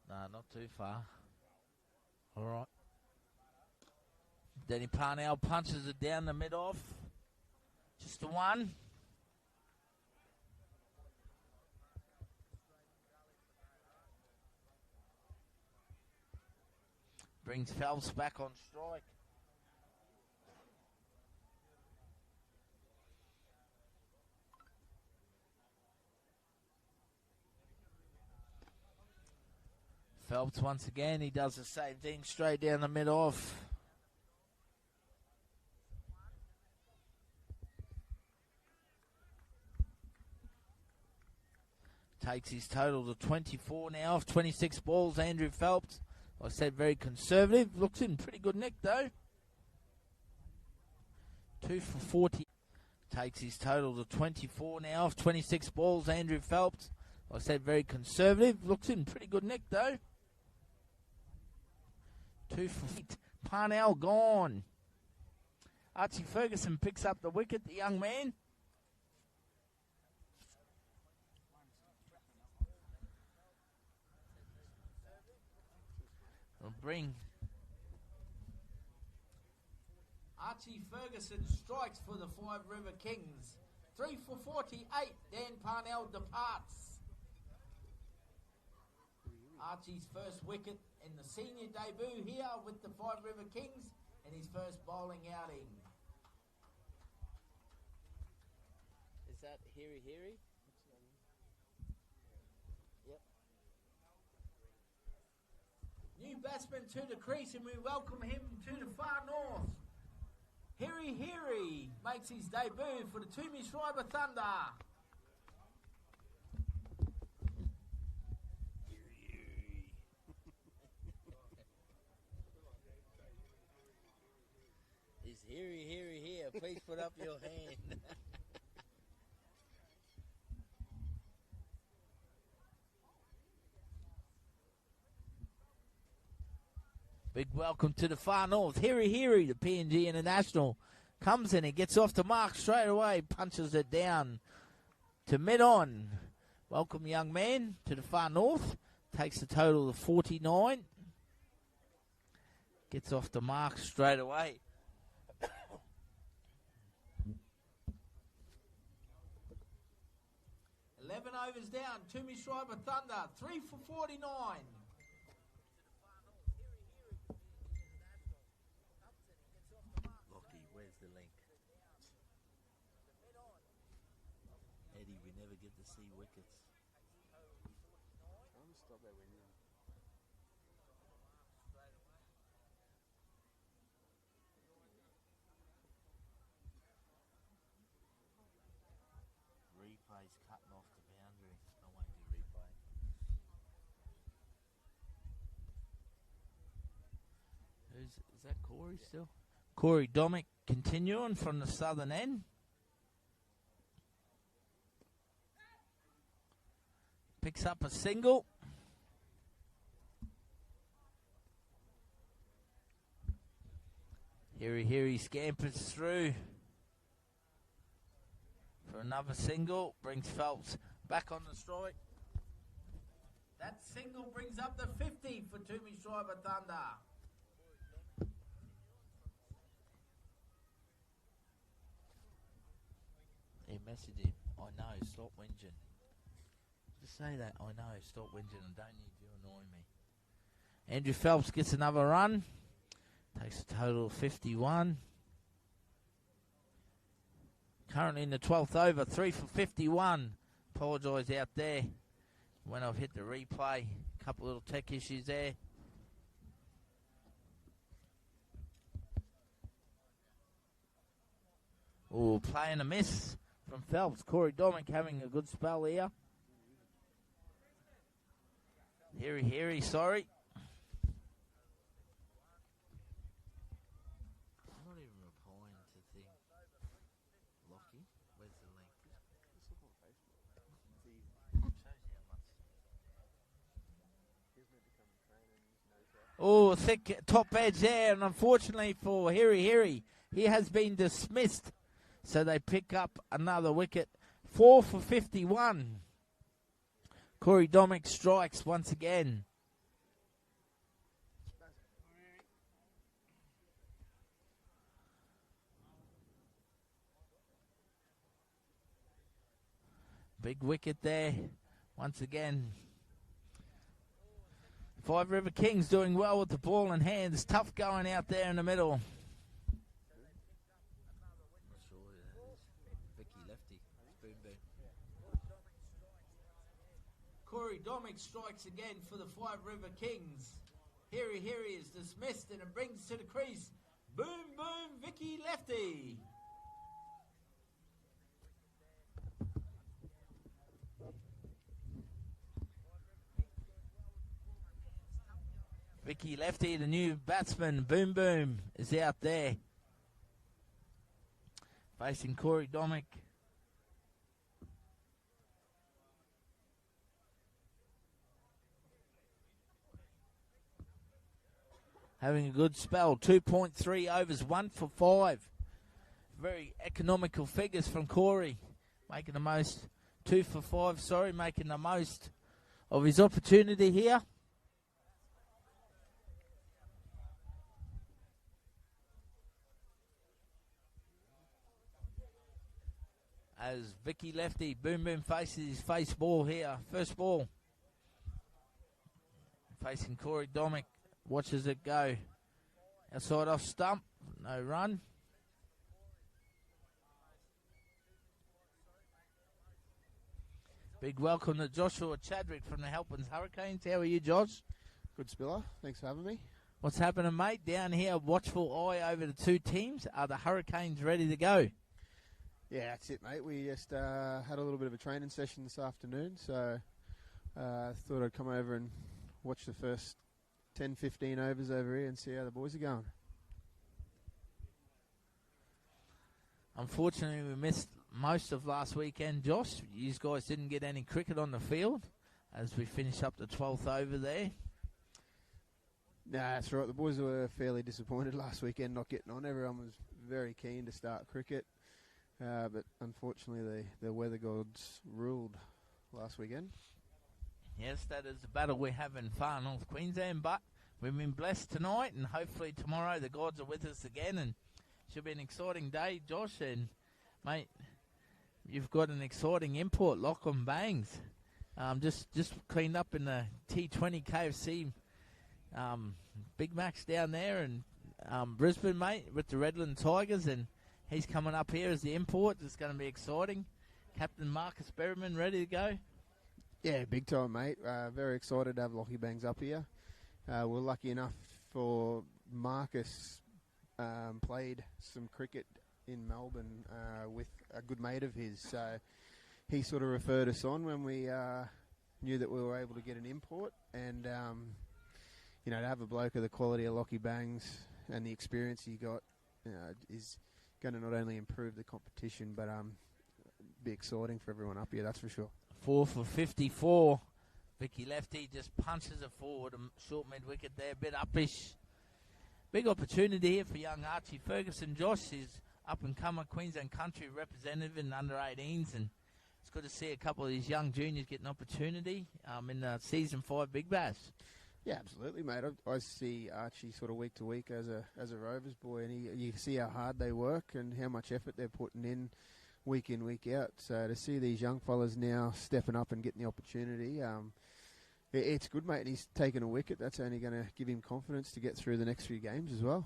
No, not too far. All right. Danny Parnell punches it down the mid-off. Just the one. Brings Phelps back on strike. Phelps once again, he does the same thing, straight down the mid-off. Takes his total to 24 now off 26 balls, Andrew Phelps. Like I said, very conservative. Looks in pretty good nick, though. 2 for 40. Takes his total to 24 now off 26 balls, Andrew Phelps. Like I said, very conservative. Looks in pretty good nick, though. 2 for 8. Parnell gone. Archie Ferguson picks up the wicket, the young man. Will bring Archie Ferguson strikes for the Five River Kings. 3 for 48. Dan Parnell departs. Archie's first wicket in the senior debut here with the Five River Kings and his first bowling outing. Is that Hiri Hiri? Yep. New batsman to the crease, and we welcome him to the far north. Hiri Hiri makes his debut for the Twomey Schriber Thunder. Is Hiri Hiri here? Please put up your hand. Big welcome to the far north. Hiri, the PNG International, comes in and gets off the mark straight away, punches it down to mid-on. Welcome, young man, to the far north. Takes a total of 49. Gets off the mark straight away. 11 overs down. Twomey Schriber Thunder, 3 for 49. Lockie, where's the link? Eddie, we never get to see wickets. I'm gonna stop that winning. Replay's cutting off the boundary. I won't do replay. Is that Corey still? Corey Domick continuing from the southern end. Picks up a single. He scampers through for another single. Brings Phelps back on the strike. That single brings up the 50 for Twomey Schriber Thunder. He messaged him, I know, stop whinging. Just say that, I know, stop whinging, I don't need you annoying me. Andrew Phelps gets another run. Takes a total of 51. Currently in the 12th over, 3 for 51. Apologise out there when I've hit the replay. Couple little tech issues there. Oh, playing a miss from Phelps. Corey Domick having a good spell here. Hiri, sorry. I'm not even replying to things. Lockie, where's the link? Just look on Facebook. See, Shows you how much. he's meant to come train and no shot. Oh, thick top edge there, and unfortunately for Hiri, he has been dismissed. So they pick up another wicket. 4 for 51. Corey Domick strikes once again. Big wicket there once again. Five River Kings doing well with the ball in hand. It's tough going out there in the middle. I'm not sure who that is. Vicky Lefty. Boom, boom. Corey Domick strikes again for the Five River Kings. Hiri is dismissed and it brings to the crease. Boom, boom, Vicky Lefty. Vicky Lefty, the new batsman, Boom Boom, is out there. Facing Corey Domick. Having a good spell. 2.3 overs, 1 for 5. Very economical figures from Corey. Making the most. 2 for 5, sorry. Making the most of his opportunity here. As Vicky Lefty, Boom Boom faces his face ball here. First ball. Facing Corey Domick. Watches it go. Outside off stump. No run. Big welcome to Joshua Chadwick from the Helpins Hurricanes. How are you, Josh? Good spiller. Thanks for having me. What's happening, mate? Down here, watchful eye over the two teams. Are the Hurricanes ready to go? Yeah, that's it, mate. We just had a little bit of a training session this afternoon, so thought I'd come over and watch the first 10, 15 overs over here and see how the boys are going. Unfortunately, we missed most of last weekend, Josh. You guys didn't get any cricket on the field as we finish up the 12th over there. Nah, that's right. The boys were fairly disappointed last weekend not getting on. Everyone was very keen to start cricket. But unfortunately, the weather gods ruled last weekend. Yes, that is the battle we have in far North Queensland, but we've been blessed tonight, and hopefully tomorrow the gods are with us again, and should be an exciting day, Josh. And, mate, you've got an exciting import, Lachlan Bangs. Just cleaned up in the T20 KFC Big Macs down there in Brisbane, mate, with the Redland Tigers, and he's coming up here as the import. It's going to be exciting. Captain Marcus Berryman ready to go? Yeah, big time, mate. Very excited to have Lockie Bangs up here. We're lucky enough for Marcus played some cricket in Melbourne with a good mate of his. So he sort of referred us on when we knew that we were able to get an import. And, to have a bloke of the quality of Lockie Bangs and the experience he got is going to not only improve the competition, but be exciting for everyone up here, that's for sure. 4 for 54. Vicky Lefty just punches it forward. A short mid-wicket there, a bit uppish. Big opportunity here for young Archie Ferguson. Josh is up-and-comer Queensland country representative in under-18s, and it's good to see a couple of these young juniors get an opportunity in the Season 5 Big Bash. Yeah, absolutely, mate. I see Archie sort of week to week as a Rovers boy, and you see how hard they work and how much effort they're putting in, week out. So to see these young fellas now stepping up and getting the opportunity, it's good, mate. And he's taken a wicket. That's only going to give him confidence to get through the next few games as well.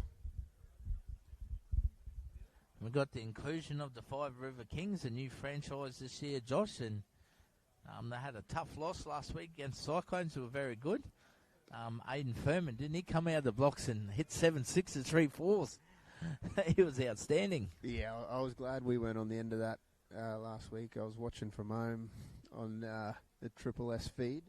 We've got the inclusion of the Five River Kings, a new franchise this year, Josh, and they had a tough loss last week against Cyclones, who were very good. Aidan Furman, didn't he come out of the blocks and hit 7 6s, 3 4s? He was outstanding. Yeah, I was glad we weren't on the end of that last week. I was watching from home on the Triple S feed,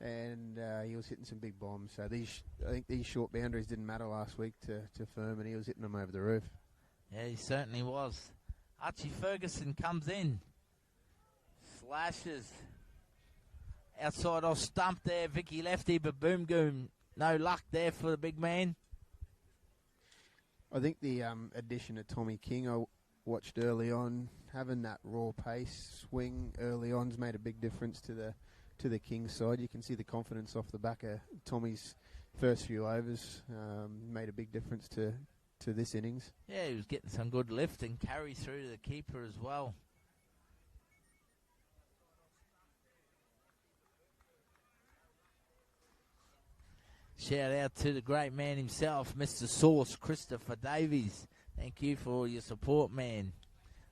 and he was hitting some big bombs. So I think these short boundaries didn't matter last week to Furman. He was hitting them over the roof. Yeah, he certainly was. Archie Ferguson comes in, slashes. Outside off stump there, Vicky Lefty, but boom goom. No luck there for the big man. I think the addition of Tommy King I watched early on, having that raw pace swing early on's made a big difference to the Kings side. You can see the confidence off the back of Tommy's first few overs made a big difference to this innings. Yeah, he was getting some good lift and carry through to the keeper as well. Shout out to the great man himself, Mr. Sauce, Christopher Davies. Thank you for all your support, man.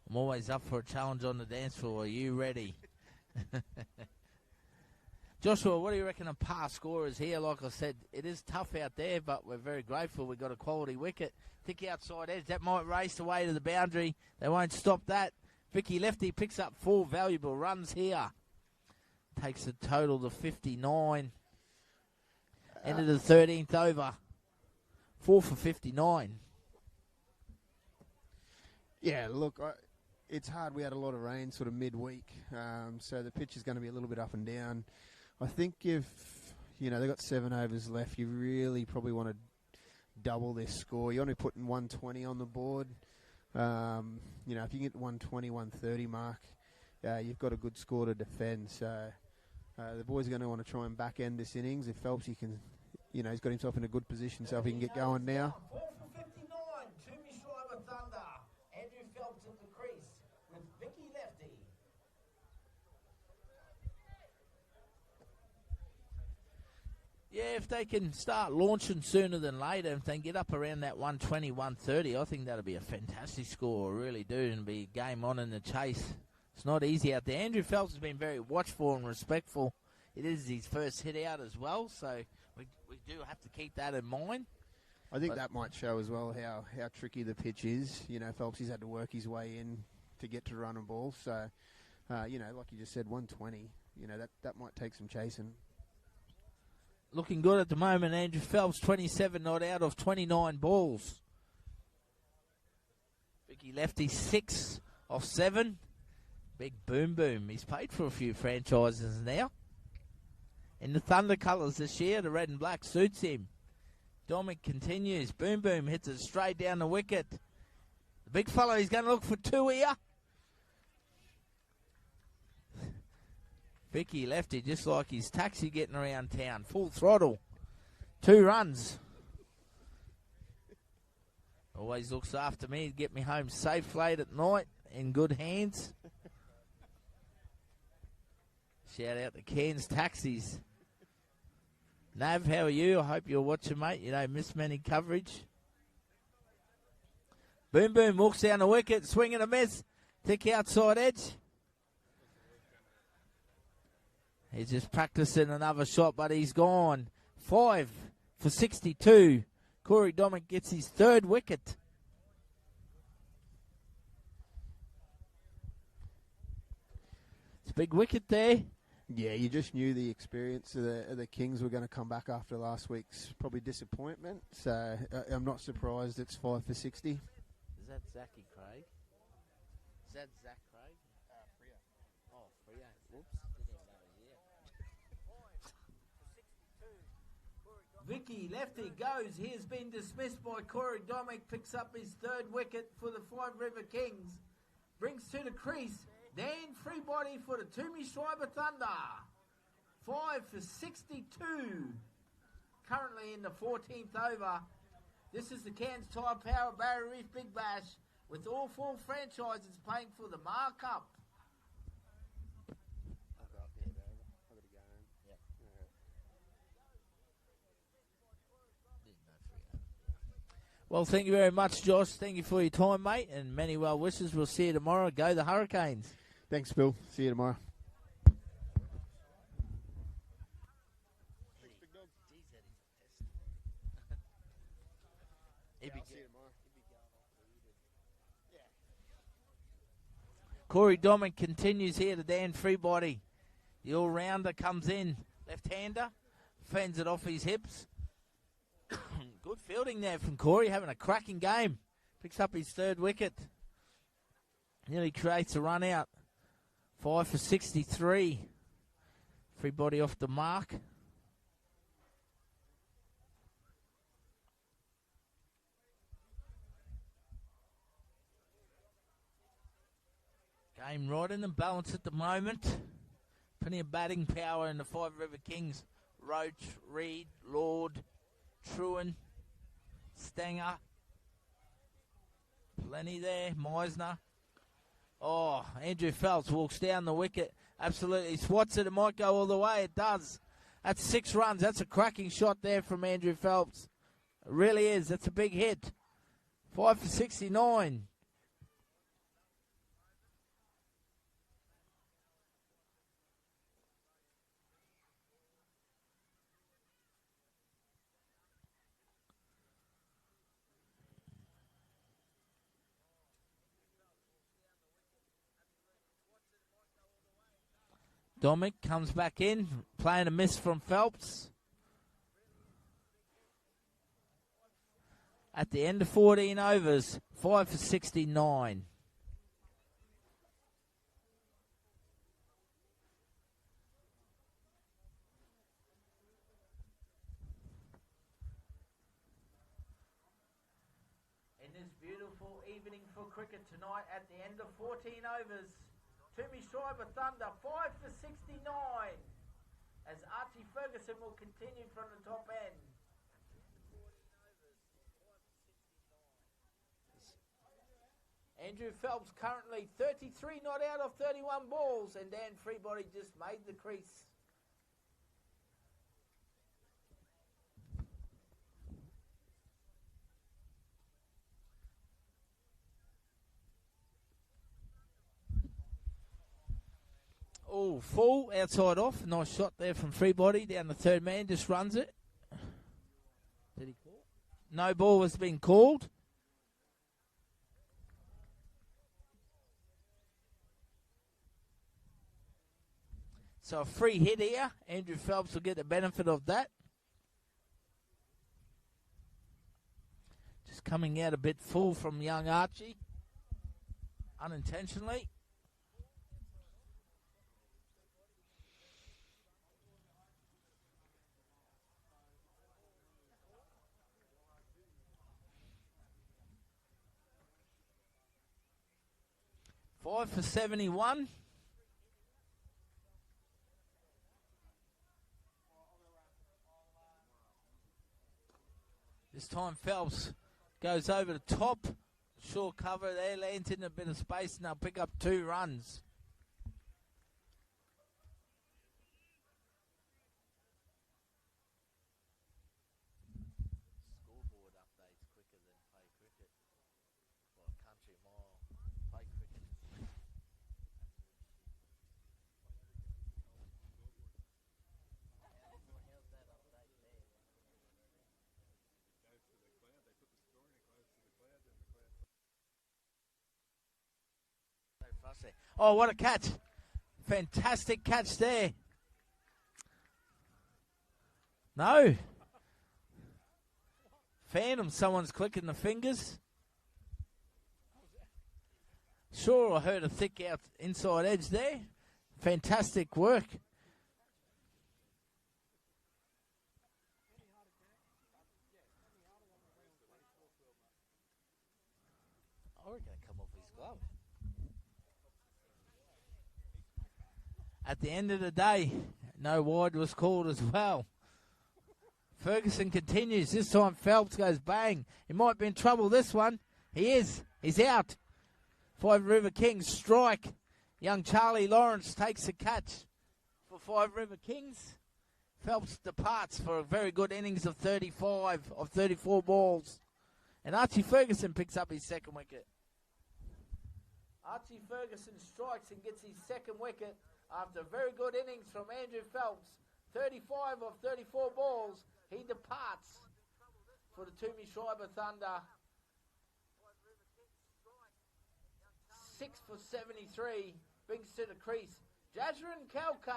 I'm always up for a challenge on the dance floor. Are you ready? Joshua, what do you reckon of past scorers here? Like I said, it is tough out there, but we're very grateful we've got a quality wicket. Thick outside edge, that might race away to the boundary. They won't stop that. Vicky Lefty picks up 4 valuable runs here. Takes a total to 59. End of the 13th over. 4 for 59. Yeah, look, it's hard. We had a lot of rain sort of midweek, so the pitch is going to be a little bit up and down. I think if, they've got 7 overs left, you really probably want to double this score. You're only putting 120 on the board. If you can get the 120, 130 mark, you've got a good score to defend. So the boys are going to want to try and back end this innings. If Phelps, he's got himself in a good position, so if he can get going now. 4 for 59, Twomey, Schriber, Thunder. Andrew Phelps at the crease with Vicky Lefty. Yeah, if they can start launching sooner than later, if they can get up around that 120, 130, I think that'll be a fantastic score. I really do, and be game on in the chase. It's not easy out there. Andrew Phelps has been very watchful and respectful. It is his first hit out as well, so we do have to keep that in mind. I think that might show as well how tricky the pitch is. Phelps, he's had to work his way in to get to run a ball. So, like you just said, 120, that might take some chasing. Looking good at the moment, Andrew Phelps, 27 not out of 29 balls. Vicky Lefty, 6 off 7. Big boom boom. He's played for a few franchises now. In the Thunder colours this year, the red and black suits him. Dominic continues. Boom Boom hits it straight down the wicket. The big fellow, he's going to look for two here. Vicky lefty, just like his taxi getting around town. Full throttle. 2 runs. Always looks after me to get me home safe late at night. In good hands. Shout out to Cairns Taxis. Nav, how are you? I hope you're watching, mate. You don't miss many coverage. Boom Boom walks down the wicket, swing and a miss. Thick outside edge. He's just practicing another shot, but he's gone. 5 for 62. Corey Dominic gets his 3rd wicket. It's a big wicket there. Yeah, you just knew the experience of the Kings were going to come back after last week's probably disappointment. So I'm not surprised it's 5 for 60. Is that Zachy Craig? Is that Zach Craig? Freo. Oh, Freo. Whoops. Didn't even know he was here. Vicky, lefty, goes. He has been dismissed by Corey Dominic. Picks up his 3rd wicket for the Five River Kings. Brings to the crease. Dan Freebody for the Twomey Schriber Thunder. 5 for 62. Currently in the 14th over. This is the Cairns Tyre Power Barrier Reef Big Bash with all 4 franchises playing for the Mar Cup. Well, thank you very much, Josh. Thank you for your time, mate, and many well wishes. We'll see you tomorrow. Go the Hurricanes. Thanks, Bill. See you tomorrow. Corey Dominic continues here to Dan Freebody. The all-rounder comes in. Left-hander. Fends it off his hips. Good fielding there from Corey, having a cracking game. Picks up his 3rd wicket. Nearly creates a run out. 5 for 63. Freebody off the mark. Game right in the balance at the moment. Plenty of batting power in the Five River Kings. Roach, Reed, Lord, Truan, Stanger. Plenty there. Meisner. Oh, Andrew Phelps walks down the wicket. Absolutely swats it. It might go all the way. It does. That's 6 runs. That's a cracking shot there from Andrew Phelps. It really is. That's a big hit. 5 for 69. Dominic comes back in, playing a miss from Phelps. At the end of 14 overs, 5 for 69. In this beautiful evening for cricket tonight, at the end of 14 overs, Twomey Schriber Thunder, 5 for 69, as Archie Ferguson will continue from the top end. Andrew Phelps currently 33 not out of 31 balls, and Dan Freebody just made the crease. Oh, full, outside off. Nice shot there from Freebody down the 3rd man, just runs it. Did he call? No ball has been called. So a free hit here. Andrew Phelps will get the benefit of that. Just coming out a bit full from young Archie. Unintentionally. 5 for 71. This time Phelps goes over the top. Short cover there, lands in a bit of space, and they'll pick up 2 runs. Scoreboard updates quicker than play cricket. Well, country mile, play cricket. How's that update there? So fussy. Oh, what a catch. Fantastic catch there. No. Phantom, someone's clicking the fingers. Sure, I heard a thick out inside edge there. Fantastic work. I reckon it come off his glove. At the end of the day, no wide was called as well. Ferguson continues. This time Phelps goes bang. He might be in trouble this one. He is. He's out. 5 River Kings strike. Young Charlie Lawrence takes the catch for 5 River Kings. Phelps departs for a very good innings of 35 of 34 balls. And Archie Ferguson picks up his second wicket. Archie Ferguson strikes and gets his second wicket after a very good innings from Andrew Phelps. 35 of 34 balls. He departs for the Twomey Schriber Thunder. 6 for 73. Brings to the crease Jazrin Calcutt.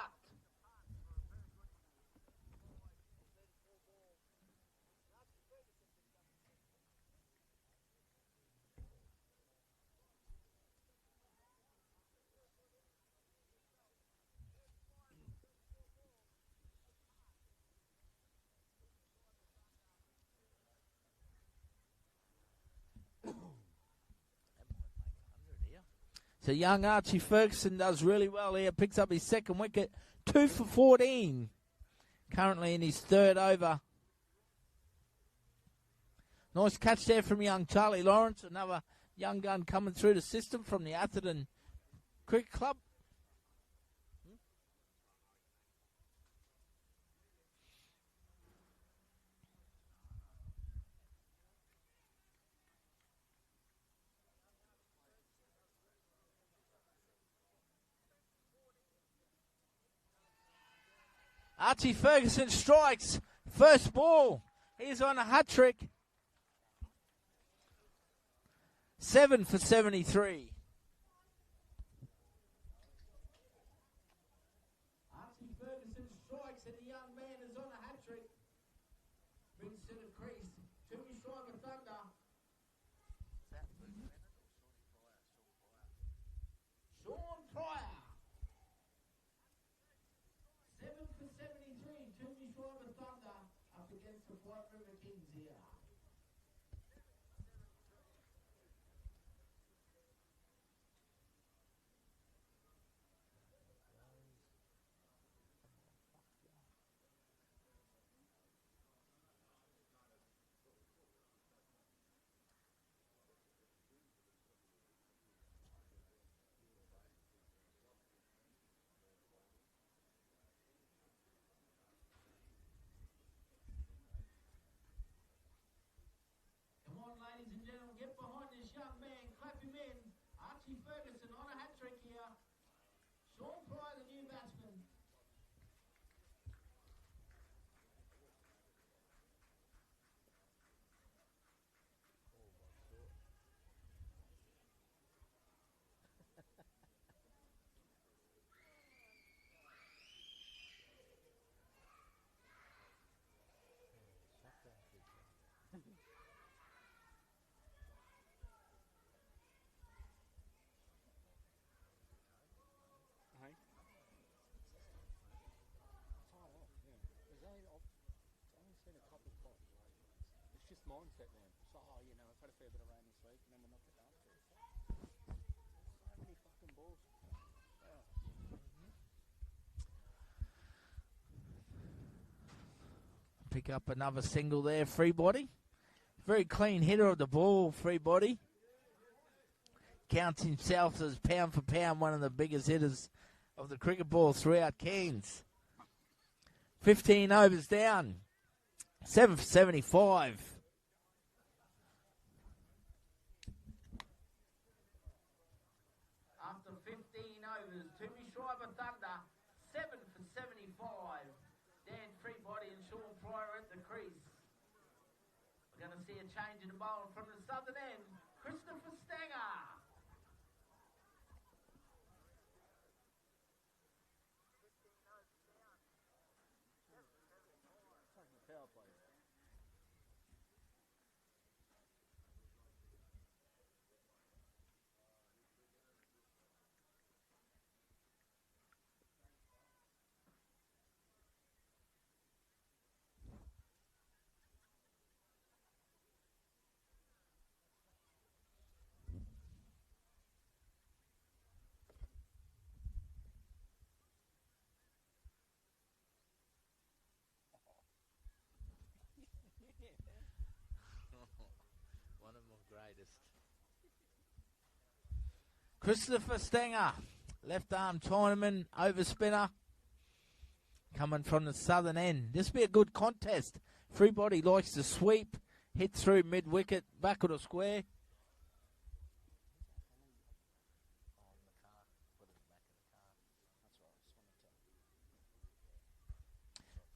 So young Archie Ferguson does really well here. Picks up his second wicket. 2 for 14. Currently in his third over. Nice catch there from young Charlie Lawrence. Another young gun coming through the system from the Atherton Cricket Club. Archie Ferguson strikes. First ball. He's on a hat-trick. 7 for 73. Archie Ferguson strikes and the young man is on a hat-trick. Brings to the crease. Twomey Schriber Thunder. Sean Pryor. 7 for 73. Twomey Schriber Thunder up against the 5 River Kings here. Ladies and gentlemen, get behind this young man, clap him in. Archie Ferguson on a hat-trick here. Sean Pryor, the new batsman. It's just mindset, man. So, you know, I've had a fair bit of rain this week, and then we're not getting after it. So many fucking Pick up another single there, free body. Very clean hitter of the ball, free body. Counts himself as pound for pound one of the biggest hitters of the cricket ball throughout Cairns. 15 overs down. 7 for 75. After 15 overs, Twomey Schriber Thunder, 7 for 75. Dan Freebody and Sean Pryor at the crease. We're going to see a change in the bowling from the southern end. Christopher Stanger. One of my greatest. Christopher Stanger, left arm Chinaman, over spinner, coming from the southern end. This will be a good contest. Freebody likes to sweep, hit through mid wicket, back of the square.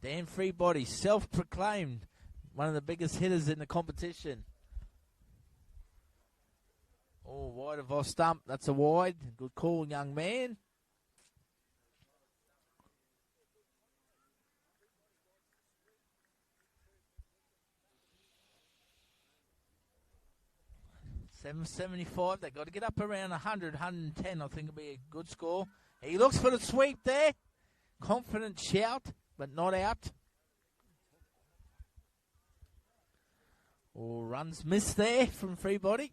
Dan Freebody, self-proclaimed one of the biggest hitters in the competition. Oh, wide of off stump. That's a wide. Good call, young man. $7.75. They've got to get up around 100, 110. I think it'll be a good score. He looks for the sweep there. Confident shout, but not out. Oh, runs missed there from Freebody.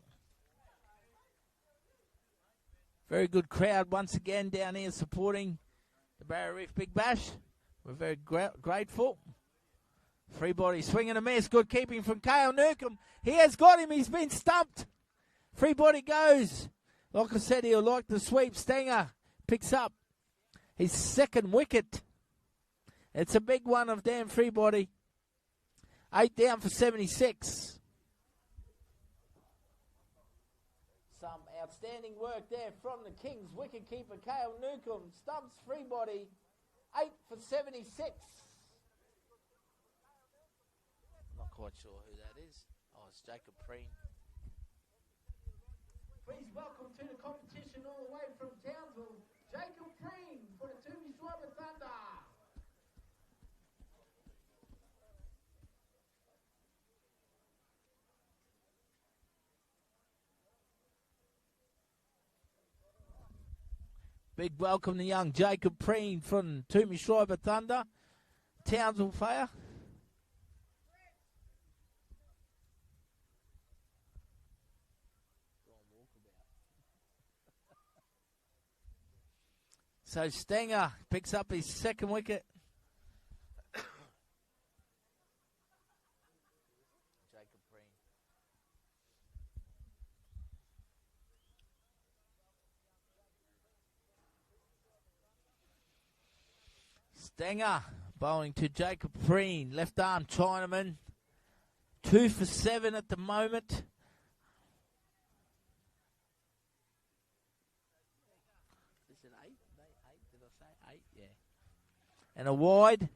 Very good crowd once again down here supporting the Barrier Reef Big Bash. We're very grateful. Freebody swinging a miss. Good keeping from Cale Newcomb. He has got him. He's been stumped. Freebody goes. Like I said, he'll like the sweep. Stanger picks up his second wicket. It's a big one of Dan Freebody. 8 down for 76. Some outstanding work there from the Kings wicketkeeper Cale Newcomb. Stumps Freebody. 8 for 76. Not quite sure who that is. Oh, it's Jacob Preen. Please welcome to the competition all the way from Townsville, Jacob Preen for the Twomey Schriber Thunder. Big welcome to young Jacob Preen from Twomey Schriber Thunder. Townsville player. So Stanger picks up his second wicket. Jacob Preen. Stanger bowling to Jacob Preen, left arm Chinaman. 2 for 7 at the moment. Is it 8? 8? Did I say 8? Yeah. And a wide.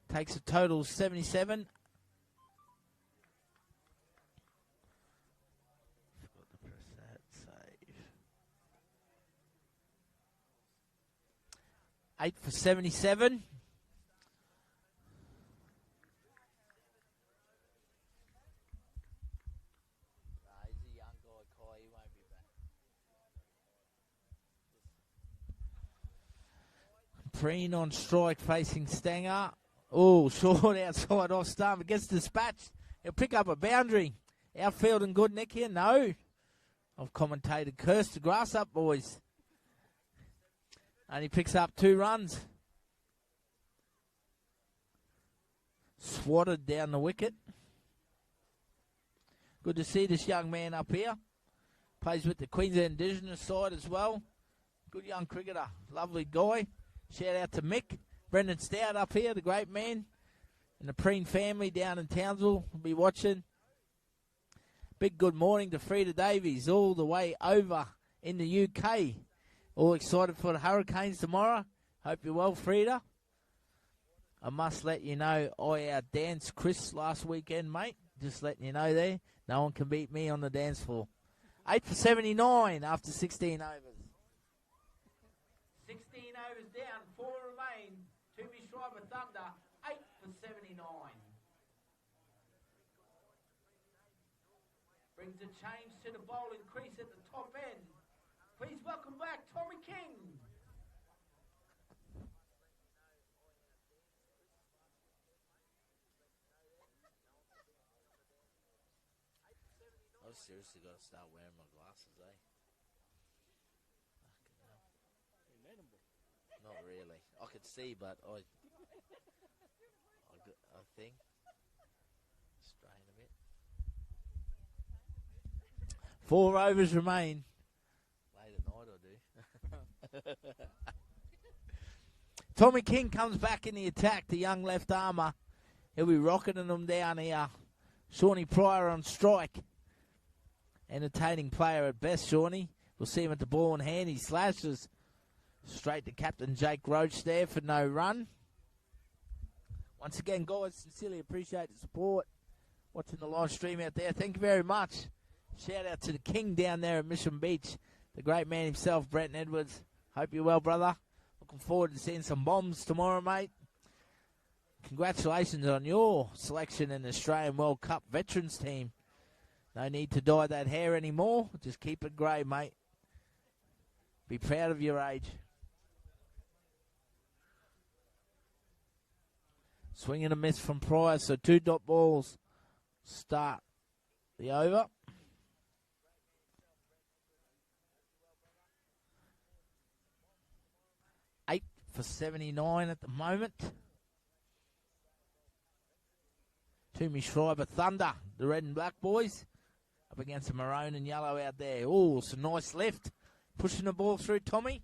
Takes a total of 77. Forgot to press that. Save. 8 for 77. He's a young guy, Kai. He won't be back. Preen on strike facing Stanger. Oh, short outside off stump. Gets dispatched. He'll pick up a boundary. Outfield and good nick here. No. I've commentated curse the grass up, boys. And he picks up 2 runs. swatted down the wicket. Good to see this young man up here. Plays with the Queensland Indigenous side as well. Good young cricketer. Lovely guy. Shout out to Mick. Brendan Stout up here, the great man. And the Preen family down in Townsville will be watching. Big good morning to Frida Davies all the way over in the UK. All excited for the Hurricanes tomorrow. Hope you're well, Frida. I must let you know I outdanced Chris last weekend, mate. Just letting you know there. No one can beat me on the dance floor. 8 for 79 after 16 overs. 16 overs down, 4 remain. Twomey Schriber Thunder, 8 for 79. Brings a change to the bowling crease at the top end. Please welcome back Tommy King. I've seriously got to start wearing my glasses, eh? Fucking hell. Not really. I could see, but I think straying a bit. 4 overs remain. Late at night, I do. Tommy King comes back in the attack, the young left armour. He'll be rocketing them down here. Shawnee Pryor on strike. Entertaining player at best, Shawnee. We'll see him at the ball in hand. He slashes straight to Captain Jake Roach there for no run. Once again, guys, sincerely appreciate the support. Watching the live stream out there. Thank you very much. Shout out to the King down there at Mission Beach. The great man himself, Brenton Edwards. Hope you're well, brother. Looking forward to seeing some bombs tomorrow, mate. Congratulations on your selection in the Australian World Cup Veterans team. No need to dye that hair anymore. Just keep it grey, mate. Be proud of your age. Swing and a miss from Pryor, so 2 dot balls start the over. Eight for 79 at the moment. Twomey Schriber Thunder, the red and black boys. Up against the maroon and yellow out there. Oh, it's a nice lift. Pushing the ball through, Tommy.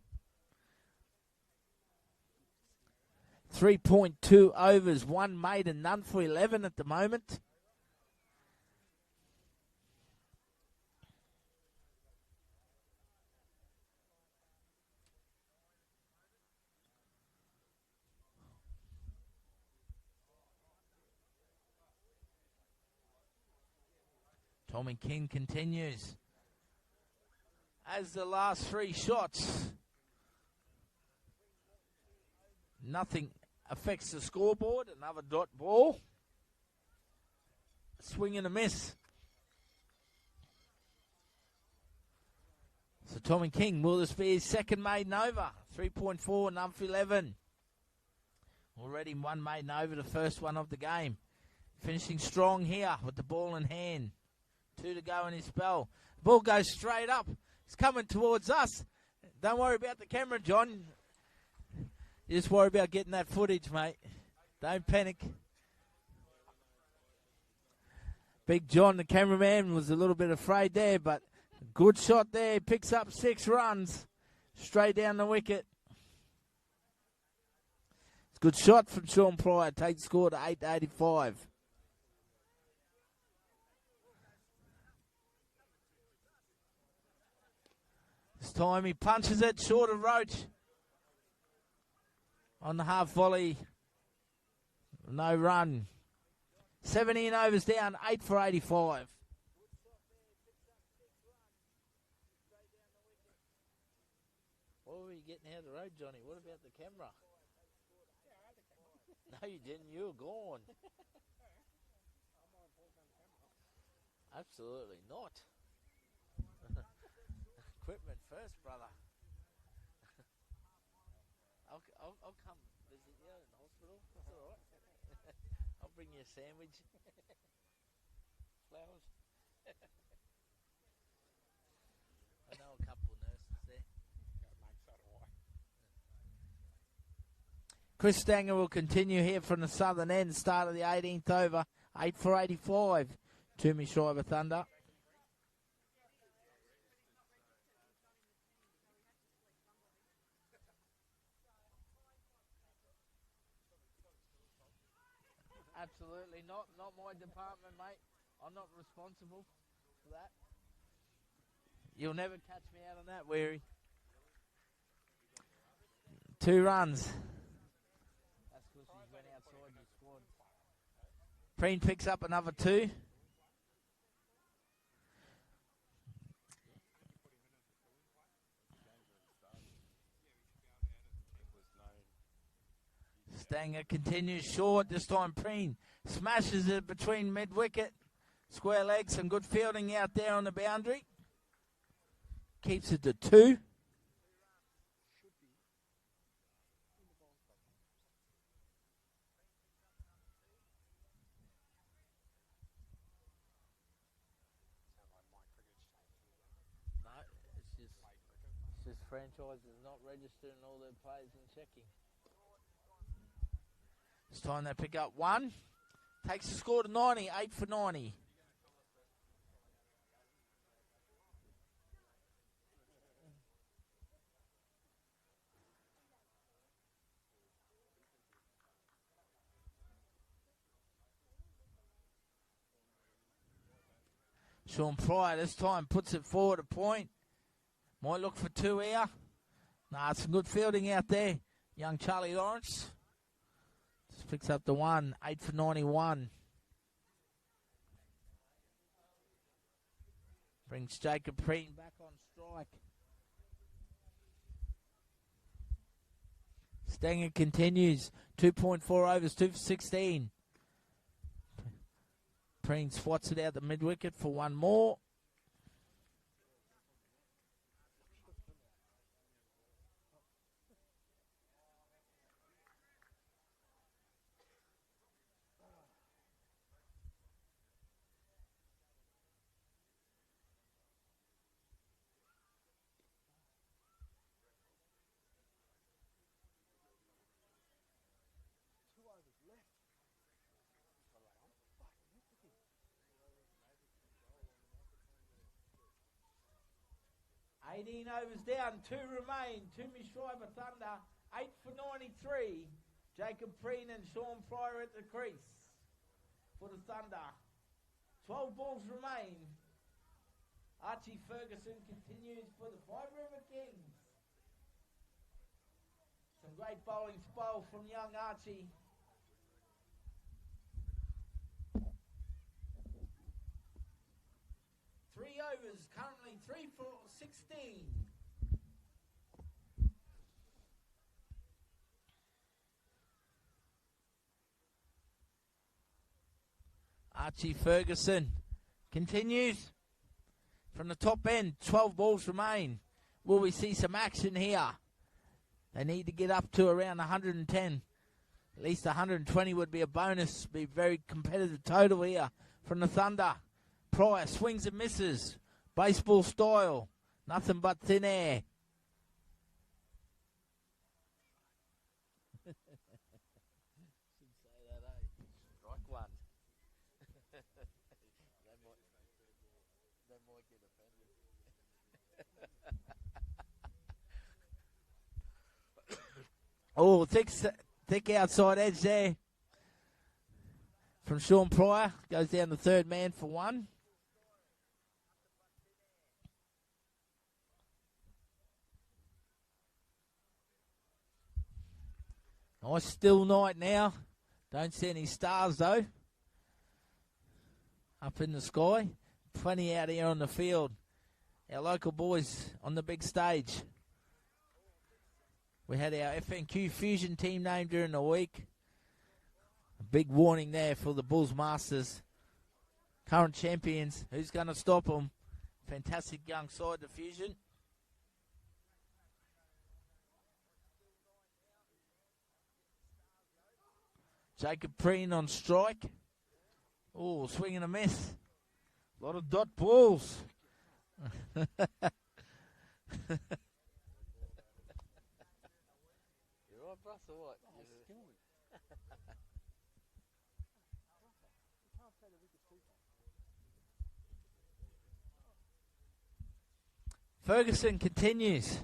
3.2 overs, 1 made and none for 11 at the moment. Tommy King continues. As the last 3 shots, nothing affects the scoreboard. Another dot ball. Swing and a miss. So Tommy King, will this be his second maiden over? 3.4, none for 11. Already 1 maiden over, the first one of the game. Finishing strong here with the ball in hand. 2 to go in his spell. Ball goes straight up. It's coming towards us. Don't worry about the camera, John. You just worry about getting that footage, mate. Don't panic. Big John, the cameraman, was a little bit afraid there, but good shot there. Picks up 6 runs. Straight down the wicket. It's a good shot from Sean Pryor. Takes the score to 8-85. This time he punches it short of Roach. On the half volley. No run. 17 overs down, 8 for 85. What were you getting out of the road, Johnny? What about the camera? No, you didn't. You were gone. Absolutely not. Equipment first, brother. I'll come visit you in the hospital. That's all right. I'll bring you a sandwich. Flowers. I know a couple of nurses there. Chris Stanger will continue here from the southern end. Start of the 18th over. 8 for 85. Twomey Schriber Thunder. Absolutely not my department, mate. I'm not responsible for that. You'll never catch me out on that, Weary. 2 runs. That's because he went outside the squad. Preen picks up another 2. Stanger continues short. This time Preen smashes it between mid-wicket. Square legs, some good fielding out there on the boundary. Keeps it to 2. No, it's just franchises not registering all their players and checking. This time they pick up 1. Takes the score to 90, 8 for 90. Sean Pryor this time puts it forward a point. Might look for 2 here. Nah, some good fielding out there. Young Charlie Lawrence. Just picks up the 1. 8 for 91. Brings Jacob Preen back on strike. Stanger continues. 2.4 overs, 2 for 16. Preen swats it out the mid-wicket for 1 more. Overs down, 2 remain. Twomey Schriber Thunder, 8 for 93. Jacob Preen and Sean Pryor at the crease for the Thunder. 12 balls remain. Archie Ferguson continues for the Five River Kings. Some great bowling spoil from young Archie. Three overs, currently 3 for 16. Archie Ferguson continues from the top end. 12 balls remain. Will we see some action here? They need to get up to around 110. At least 120 would be a bonus. Be very competitive total here from the Thunder. Pryor swings and misses. Baseball style. Nothing but thin air. Should say that, eh? Strike 1. they might get offended. Oh, thick outside edge there from Sean Pryor. Goes down the third man for 1. Nice still night now. Don't see any stars though. Up in the sky. Plenty out here on the field. Our local boys on the big stage. We had our FNQ Fusion team named during the week. A big warning there for the Bulls Masters. Current champions. Who's going to stop them? Fantastic young side, the Fusion. Jacob Preen on strike. Oh, swing and a miss. A lot of dot balls. You right, Bruce, or what? Ferguson continues.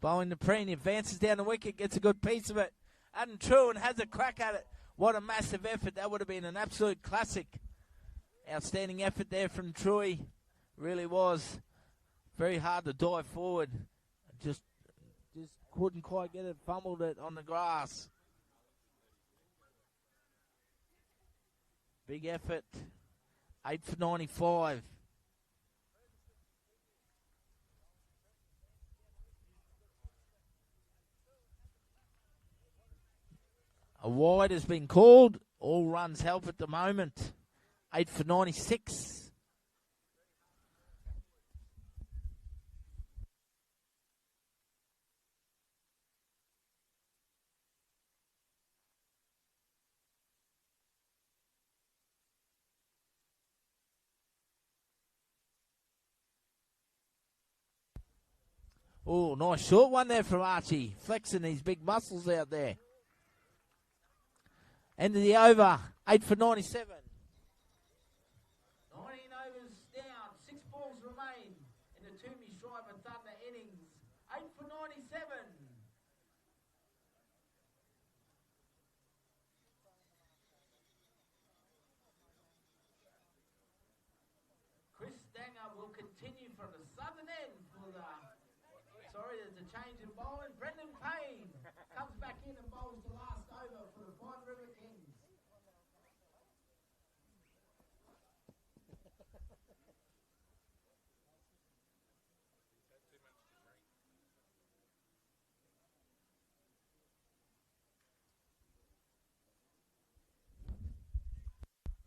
Bowling the Preen, advances down the wicket, gets a good piece of it. And Truan has a crack at it. What a massive effort. That would have been an absolute classic. Outstanding effort there from Troy. Really was. Very hard to dive forward. Just couldn't quite get it. Fumbled it on the grass. Big effort. 8 for 95. A wide has been called. All runs help at the moment. 8 for 96. Oh, nice short one there from Archie. Flexing these big muscles out there. End of the over. 8 for 97. 19 overs down. 6 balls remain in the Twomey Schriber Thunder innings. 8 for 97. Chris Stanger will continue from the southern end for the... Sorry, there's a change in bowling. Brendan Payne comes back in and bowls the last over for the Five River Kings.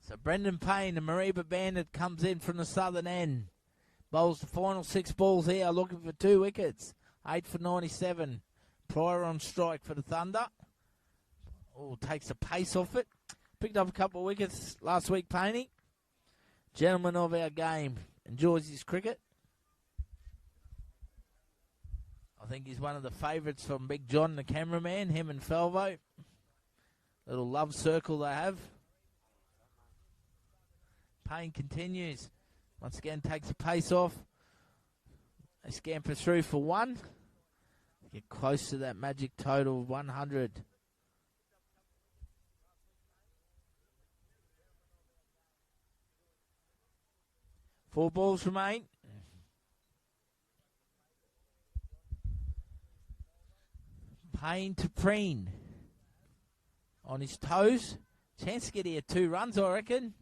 So Brendan Payne, the Mariba Bandit, comes in from the southern end. Bowls the final 6 balls here, looking for 2 wickets. 8 for 97. Pryor on strike for the Thunder. Oh, takes the pace off it. Picked up a couple of wickets last week, Payne. Gentleman of our game. Enjoys his cricket. I think he's one of the favourites from Big John, the cameraman, him and Falvo. Little love circle they have. Payne continues. Once again, takes the pace off. They scamper through for 1. Get close to that magic total of 100. Four balls remain. Payne to Preen. On his toes. Chance to get here 2 runs, I reckon.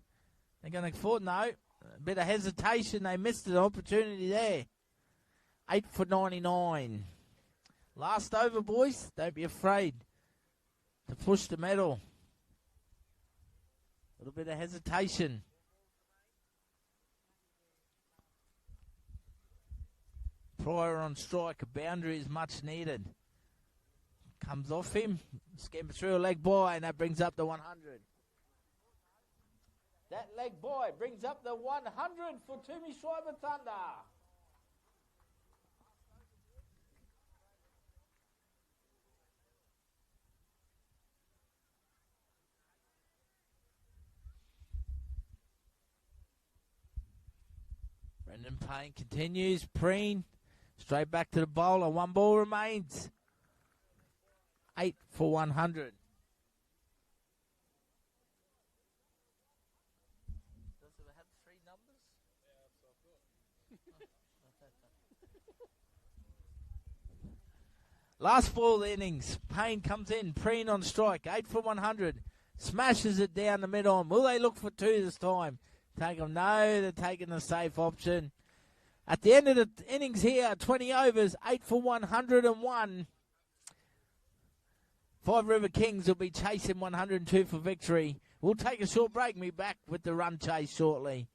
They're going to afford, no. A bit of hesitation. They missed an opportunity there. 8 for 99. Last over, boys. Don't be afraid to push the medal. A little bit of hesitation. Pryor on strike. A boundary is much needed. Comes off him. Scamper through a leg by, and that brings up the 100. That leg by brings up the 100 for Twomey Schriber Thunder. Brendan Payne continues. Preen straight back to the bowler. 1 ball remains. 8 for 100. Does it have 3 numbers? Last ball innings. Payne comes in. Preen on strike. 8 for 100. Smashes it down the mid-on. Will they look for 2 this time? Take them? No, they're taking the safe option. At the end of the innings here, 20 overs, 8 for 101. Five River Kings will be chasing 102 for victory. We'll take a short break and be back with the run chase shortly.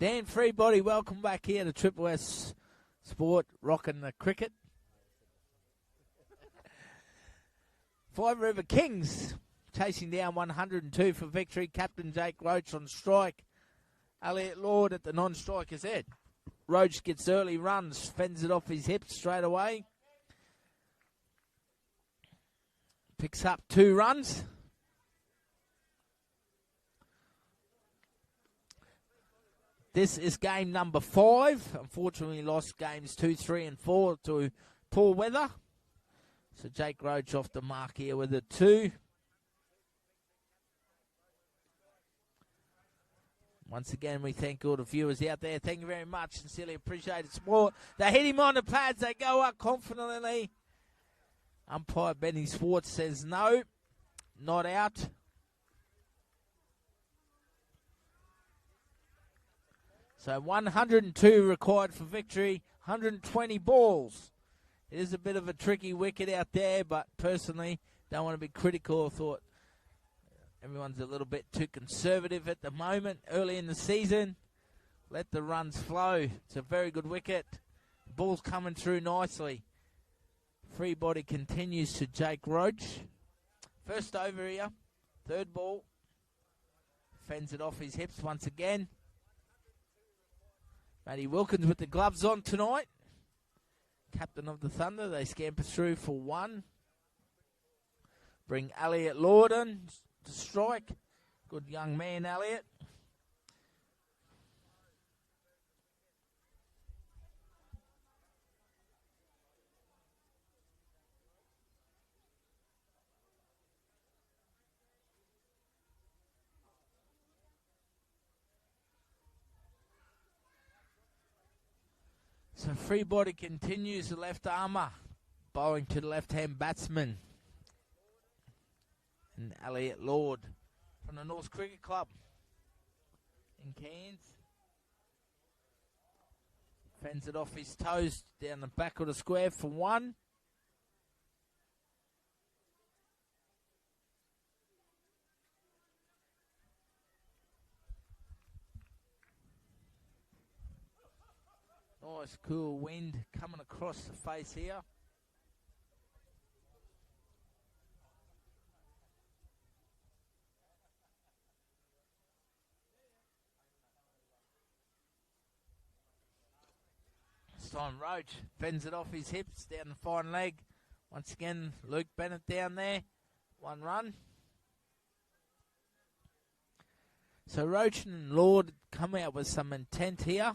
Dan Freebody, welcome back here to Triple S Sport, rocking the cricket. Five River Kings chasing down 102 for victory. Captain Jake Roach on strike. Elliot Lord at the non-striker's head. Roach gets early runs, fends it off his hips straight away. Picks up 2 runs. This is game number 5. Unfortunately, lost games 2, 3, and 4 to poor weather. So Jake Roach off the mark here with a 2. Once again, we thank all the viewers out there. Thank you very much. Sincerely appreciate it. Sport. They hit him on the pads. They go up confidently. Umpire Benny Swartz says no. Not out. So 102 required for victory. 120 balls. It is a bit of a tricky wicket out there, but personally, don't want to be critical. I thought everyone's a little bit too conservative at the moment, early in the season. Let the runs flow. It's a very good wicket. The ball's coming through nicely. Free body continues to Jake Roach. First over here. Third ball. Fends it off his hips once again. Matty Wilkins with the gloves on tonight. Captain of the Thunder. They scamper through for 1. Bring Elliot Lord in to strike. Good young man, Elliot. So free body continues the left armour, bowling to the left-hand batsman. And Elliot Lord from the North Cricket Club in Cairns. Fends it off his toes down the back of the square for 1. Nice cool wind coming across the face here. This time Roach fends it off his hips down the fine leg. Once again, Luke Bennett down there. 1 run. So Roach and Lord come out with some intent here.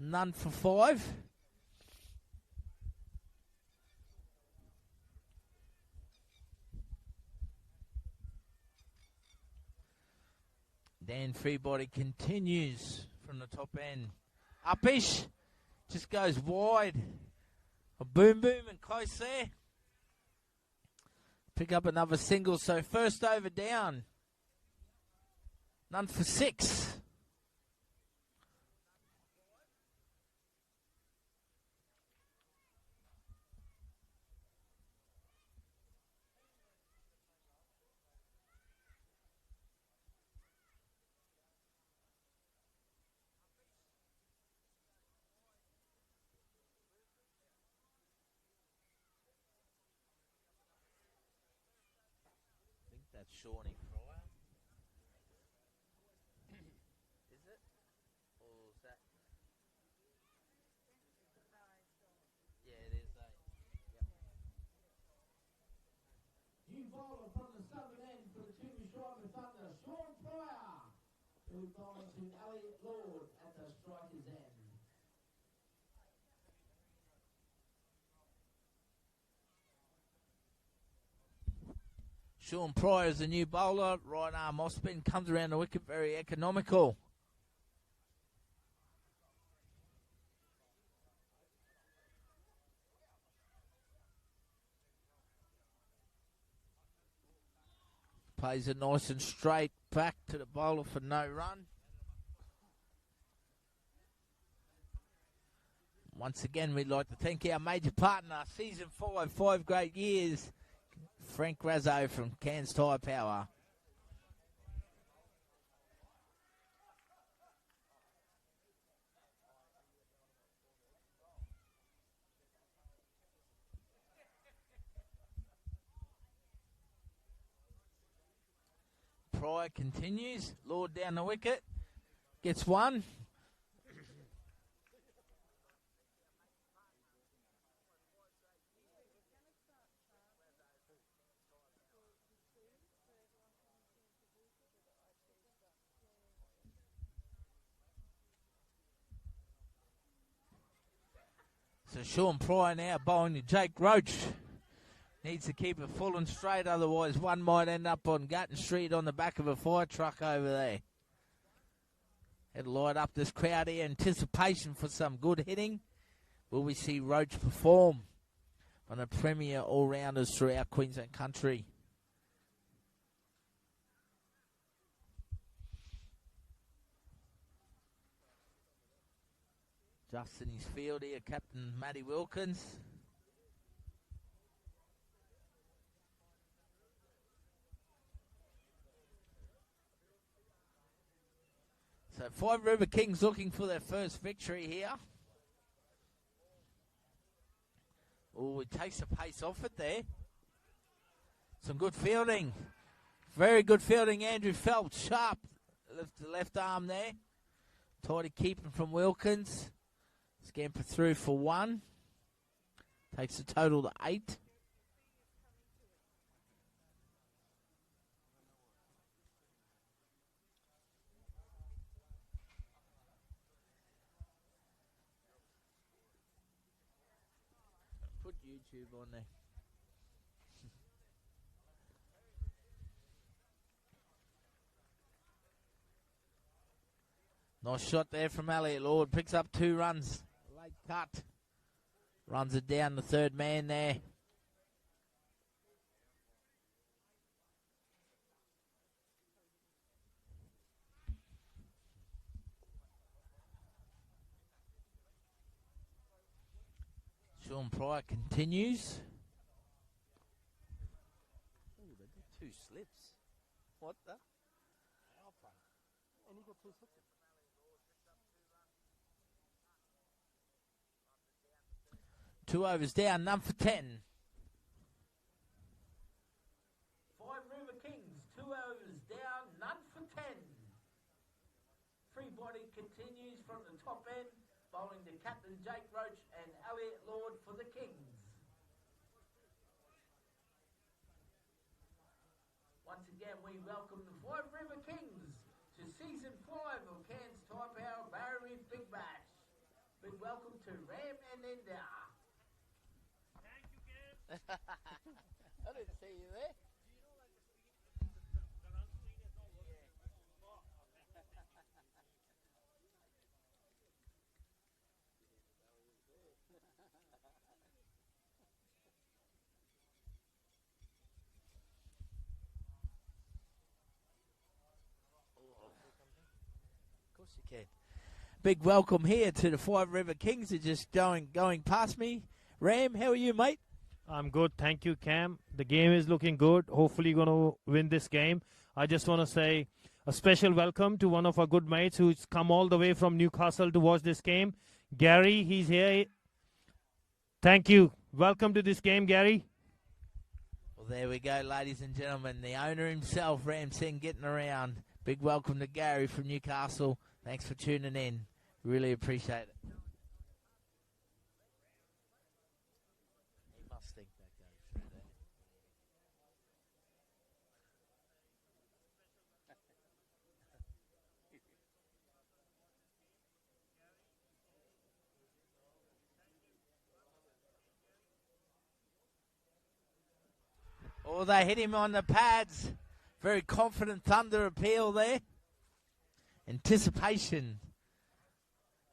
None for 5. Dan Freebody continues from the top end. Upish. Just goes wide. A boom and close there. Pick up another single. So first over down. None for 6. That's Shawnee Fryer. Is it? Or is that? Yeah, it is. Yep. New bowler from the southern end for the Twomey Schriber Thunder, Shawn Fryer, who bowls to Elliot Lord at the striker's end. Sean Pryor is the new bowler. Right arm off spin, comes around the wicket, very economical. Plays it nice and straight back to the bowler for no run. Once again, we'd like to thank our major partner, Season 5 great years, Frank Razzo from Cairns Tyre Power. Pryor continues. Lord down the wicket. Gets one. So Sean Pryor now bowling to Jake Roach. Needs to keep it full and straight, otherwise one might end up on Gutton Street on the back of a fire truck over there. It'll light up this crowd here. Anticipation for some good hitting. Will we see Roach perform on the premier all-rounders throughout Queensland country? Just in his field here, Captain Matty Wilkins. So Five River Kings looking for their first victory here. Oh, it takes the pace off it there. Some good fielding. Very good fielding, Andrew Phelps. Sharp left arm there. Tidy keeping from Wilkins. Scamper through for one. Takes a total to 8. Put YouTube on there. Nice shot there from Elliot Lord. Picks up 2 runs. Late cut. Runs it down the third man there. Sean Pryor continues. Oh, they got 2 slips. What the? And he got 2 slips. 2 overs down, none for 10. Five River Kings, 2 overs down, none for 10. Free body continues from the top end, bowling to Captain Jake Roach and Elliot Lord for the Kings. Once again, we welcome the Five River Kings to Season 5 of Cairns Type Hour Barrier Reef Big Bash. Big welcome to Ram and Linda. I didn't see you there. Of course you can. Big welcome here to the Five River Kings. They're just going past me. Ram, how are you, mate? I'm good, thank you, Cam. The game is looking good. Hopefully going to win this game. I just want to say a special welcome to one of our good mates who's come all the way from Newcastle to watch this game. Gary, he's here. Thank you. Welcome to this game, Gary. Well, there we go, ladies and gentlemen. The owner himself, Ram Singh, getting around. Big welcome to Gary from Newcastle. Thanks for tuning in. Really appreciate it. Oh, they hit him on the pads. Very confident thunder appeal there. Anticipation.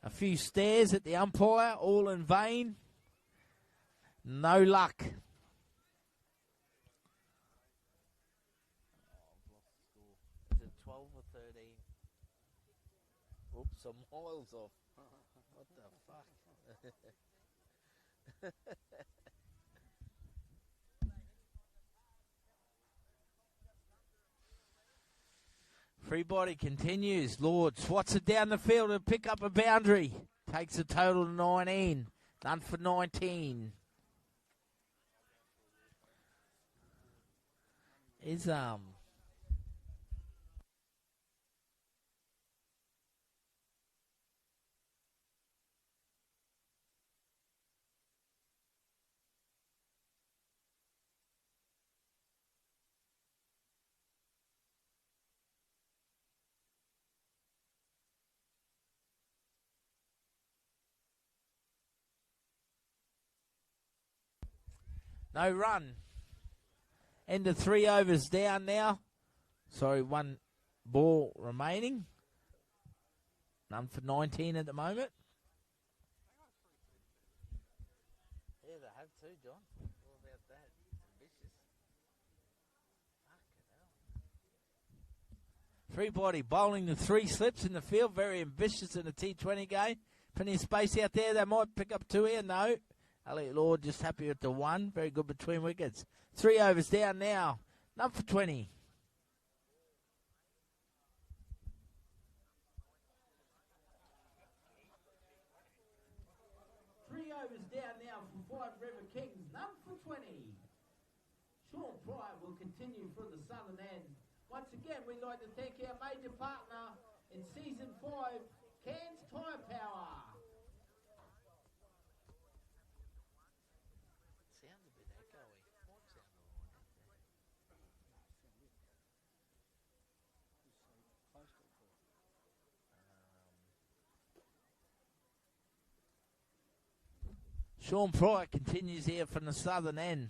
A few stares at the umpire, all in vain. No luck. Is it 12 or 13? Oops, I'm miles off. What the fuck? Free body continues. Lord swats it down the field to pick up a boundary. Takes a total to 19. None for 19. Is No run. End of 3 overs down now. Sorry, 1 ball remaining. None for 19 at the moment. Yeah, they have too, John. What about that? Ambitious. Fucking hell. 3-body bowling the 3 slips in the field. Very ambitious in the T20 game. Plenty of space out there. They might pick up 2 here. No. Elliot Lord just happy with the 1. Very good between wickets. 3 overs down now. None for 20. Down now for 5 River Kings, none for 20. Sean Pryor will continue from the southern end. Once again, we'd like to thank our major partner in Season 5, Cairns Tyre Power. Sounds a bit echoey. What sound Sean Pryor continues here from the southern end.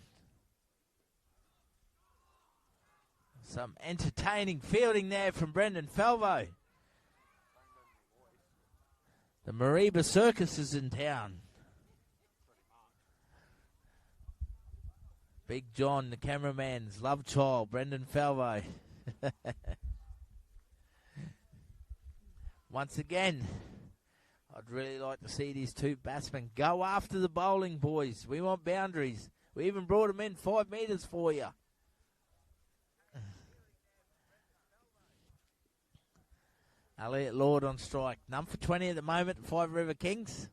Some entertaining fielding there from Brendan Falvo. The Mariba Circus is in town. Big John, the cameraman's love child, Brendan Falvo. Once again, I'd really like to see these 2 batsmen go after the bowling, boys. We want boundaries. We even brought them in 5 metres for you. Elliot Lord on strike. None for 20 at the moment, 5 River Kings.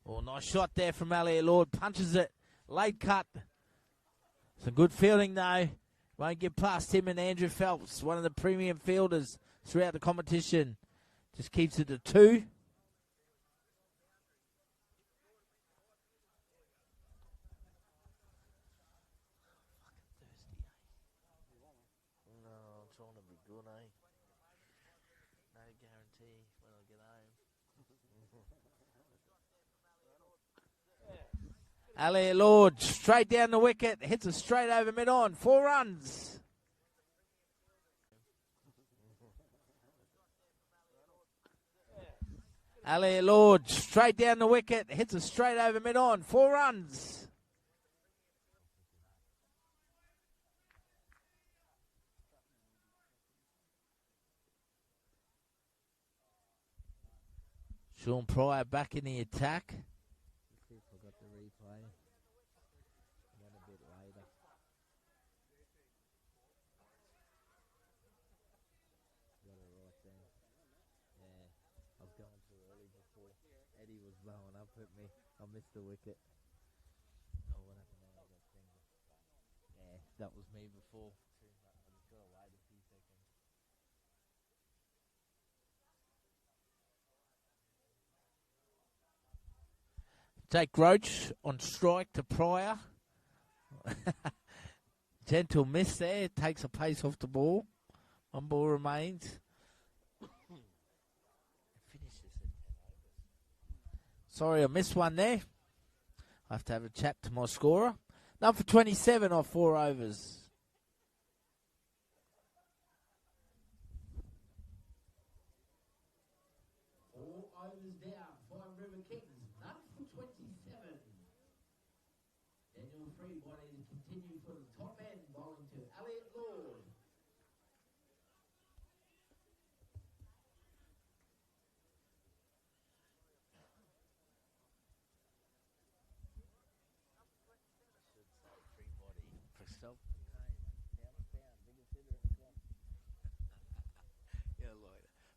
Oh, nice shot there from Elliot Lord. Punches it. Late cut. Some good fielding, though. Won't get past him and Andrew Phelps, one of the premium fielders throughout the competition. Just keeps it to 2. No, I'm trying to be good, eh? No guarantee when I get home. Elliot Lord straight down the wicket. Hits it straight over mid-on. 4 runs. Elliot Lord straight down the wicket. Hits it straight over mid-on. 4 runs. Sean Pryor back in the attack. See if I got the replay. Went a bit later. Got it right then. Yeah, I was going too early before Eddie was blowing up at me. I missed the wicket. Oh, what happened now? I got finger. Yeah, that was me before. I just got to wait a few seconds. Jake Roach on strike to Pryor. Gentle miss there. Takes a pace off the ball. 1 ball remains. Sorry, I missed one there. I have to have a chat to my scorer. Number 27 off 4 overs.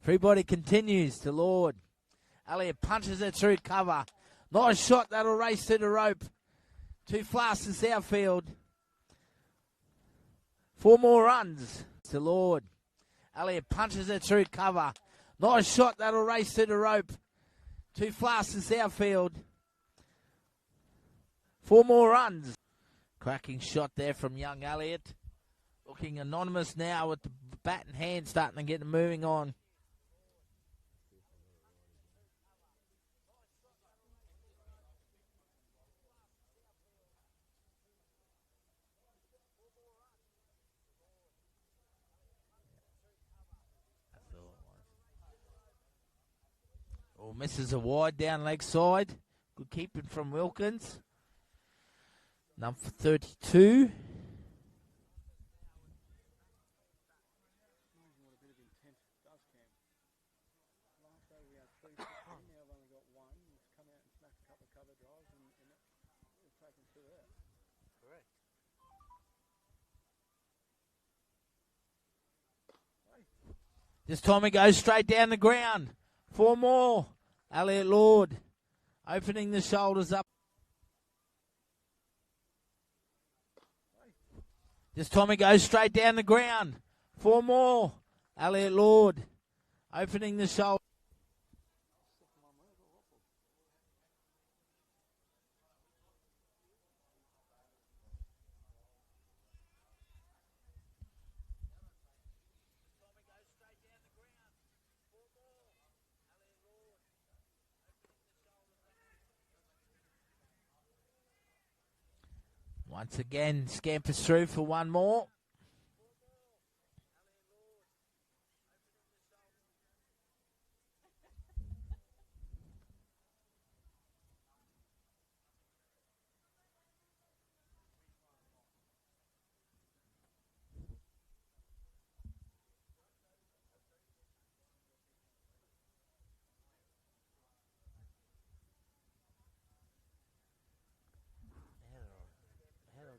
Everybody continues to Lord. Elliot punches it through cover. Nice shot. That'll race to the rope. Too fast in Southfield. 4 more runs to Lord. Elliot punches it through cover. Nice shot. That'll race to the rope. Too fast in Southfield. 4 more runs. Cracking shot there from young Elliot. Looking anonymous now with the bat in hand, starting to get moving on. Or misses a wide down leg side. Good keeping from Wilkins. Number 32. This time he goes straight down the ground. 4 more. Elliot Lord opening the shoulders up. This time he goes straight down the ground. 4 more. Elliot Lord opening the shoulders. Once again, scampers through for 1 more.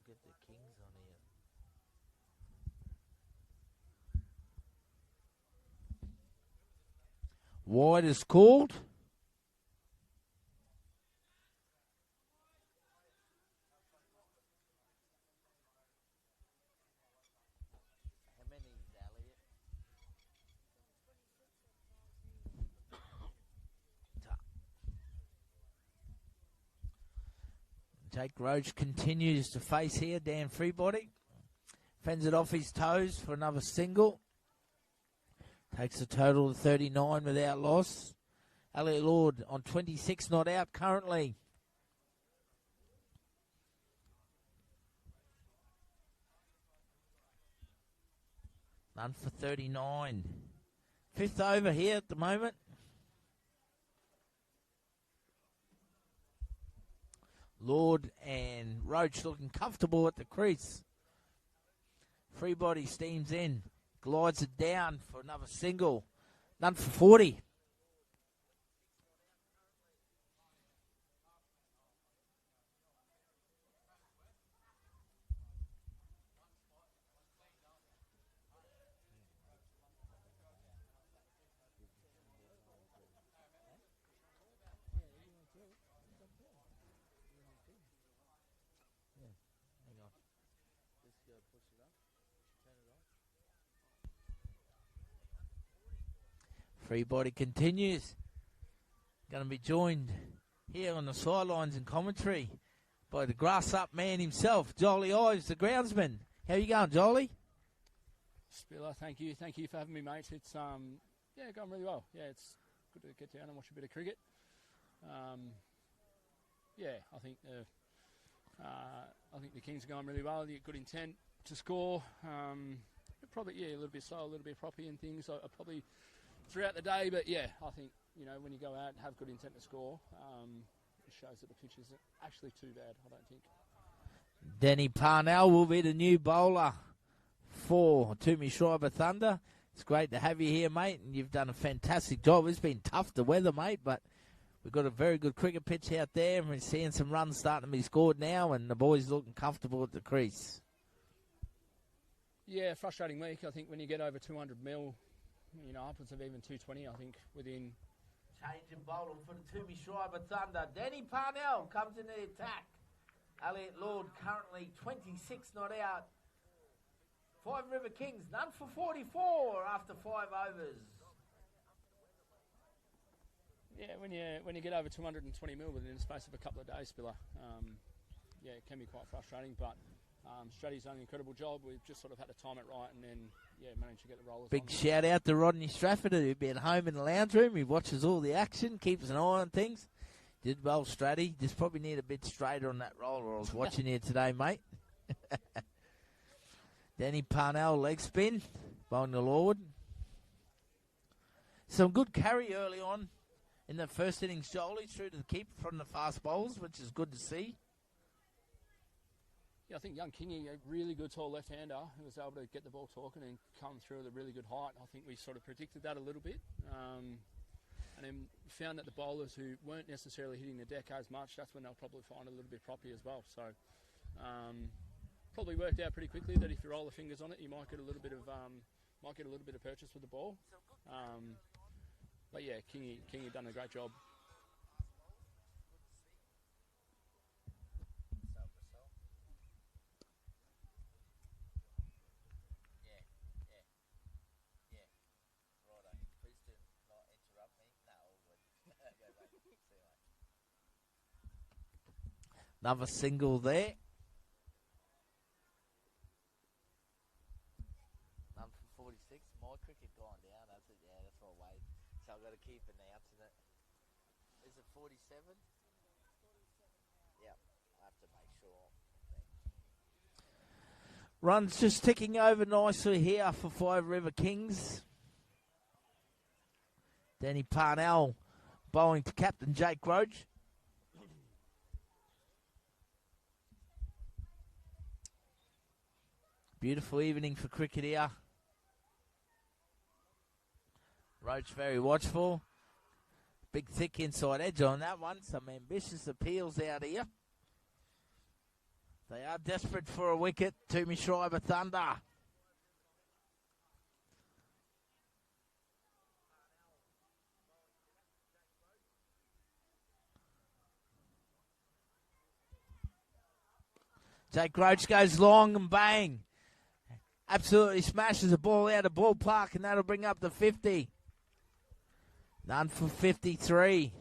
Get the Kings on here. Wide is called. How many, Elliot? Jake Roach continues to face here. Dan Freebody fends it off his toes for another single. Takes a total of 39 without loss. Elliot Lord on 26, not out currently. None for 39. 5th over here at the moment. Lord and Roach looking comfortable at the crease. Freebody steams in, glides it down for another single. None for 40. Freebody continues. Going to be joined here on the sidelines in commentary by the grass-up man himself, Jolie Ives, the groundsman. How you going, Jolie? Spiller, thank you. Thank you for having me, mate. It's going really well. Yeah, it's good to get down and watch a bit of cricket. I think the Kings are going really well. They get good intent to score. Probably a little bit slow, a little bit proppy and things. I probably throughout the day, but yeah, I think when you go out and have good intent to score, it shows that the pitch isn't actually too bad. I don't think. Danny Parnell will be the new bowler for Twomey Schriber Thunder. It's great to have you here, mate, and you've done a fantastic job. It's been tough to weather, mate, but we've got a very good cricket pitch out there, and we're seeing some runs starting to be scored now, and the boys looking comfortable at the crease. Yeah, frustrating week. I think when you get over 200 mil, upwards of even 220, I think within. Changing bowler for the Twomey Schriber Thunder. Danny Parnell comes in the attack. Elliot Lord currently 26 not out. 5 River Kings, none for 44 after 5 overs. Yeah, when you get over 220 mil within the space of a couple of days, Spiller, it can be quite frustrating, but Stratty's done an incredible job. We've just sort of had to time it right and then, managed to get the rollers Big on. shout out to Rodney Strafford, who's been home in the lounge room. He watches all the action, keeps an eye on things. Did well, Stratty. Just probably need a bit straighter on that roller. I was watching you today, mate. Danny Parnell, leg spin, bowling the Lord. Some good carry early on in the first innings, Jolie, through to the keeper from the fast bowlers, which is good to see. Yeah, I think young Kingy, a really good tall left-hander who was able to get the ball talking and come through at a really good height. I think we sort of predicted that a little bit. And then found that the bowlers who weren't necessarily hitting the deck as much, that's when they'll probably find it a little bit proppy as well. So probably worked out pretty quickly that if you roll the fingers on it, you might get a little bit of purchase with the ball. But yeah, Kingy done a great job. Another single there. None for 46. My cricket gone down. That's it. Yeah, that's my weight. So I've got to keep announcing it. Is it 47? Yeah, I have to make sure. Runs just ticking over nicely here for Five River Kings. Danny Parnell bowling to captain Jake Roach. Beautiful evening for cricket here. Roach very watchful. Big thick inside edge on that one. Some ambitious appeals out here. They are desperate for a wicket. Twomey Schriber Thunder. Jake Roach goes long and bang. Absolutely smashes the ball out of the ballpark, and that'll bring up the 50. None for 53.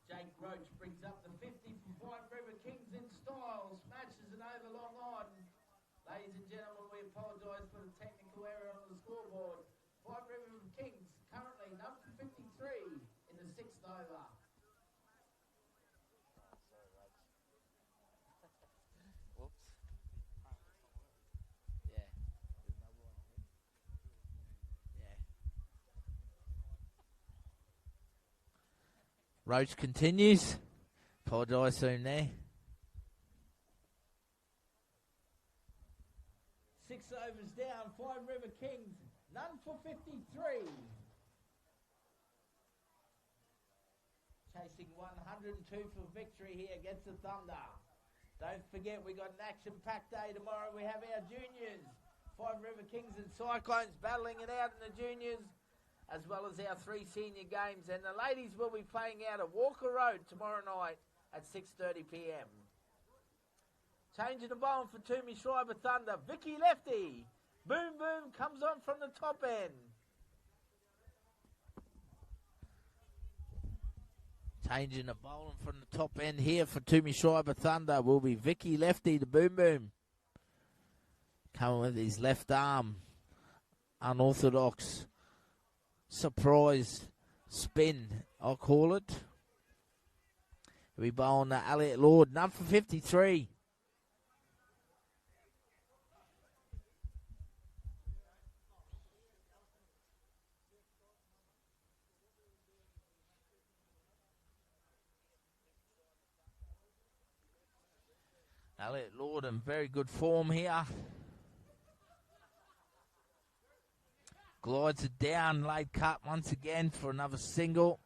Jake Roach brings up the 50 for Five River Kings in style. Smashes it over long on. Ladies and gentlemen, we apologise for the technical error on the scoreboard. Five River Kings currently number 53 in the 6th over. Roach continues. Apologise soon there. 6 overs down. Five River Kings. None for 53. Chasing 102 for victory here against the Thunder. Don't forget, we got an action-packed day tomorrow. We have our juniors. Five River Kings and Cyclones battling it out in the juniors, as well as our 3 senior games. And the ladies will be playing out at Walker Road tomorrow night at 6:30 p.m. Changing the bowling for Twomey Schriber Thunder. Vicky Lefty. Boom, boom, comes on from the top end. Changing the bowling from the top end here for Twomey Schriber Thunder will be Vicky Lefty, the boom, boom. Coming with his left arm. Unorthodox. Surprise spin, I'll call it. We bowling Elliot Lord, none for 53. Elliot Lord in very good form here. Glides it down, late cut once again for another single.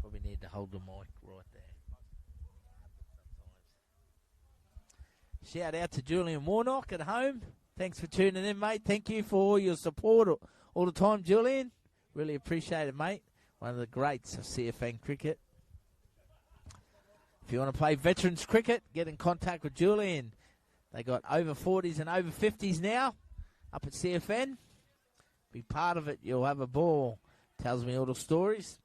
Probably need to hold the mic right there. Shout out to Julian Warnock at home. Thanks for tuning in, mate. Thank you for all your support all the time, Julian. Really appreciate it, mate. One of the greats of CFN cricket. If you want to play veterans cricket, get in contact with Julian. They got over 40s and over 50s now up at CFN. Be part of it. You'll have a ball. Tells me all the stories.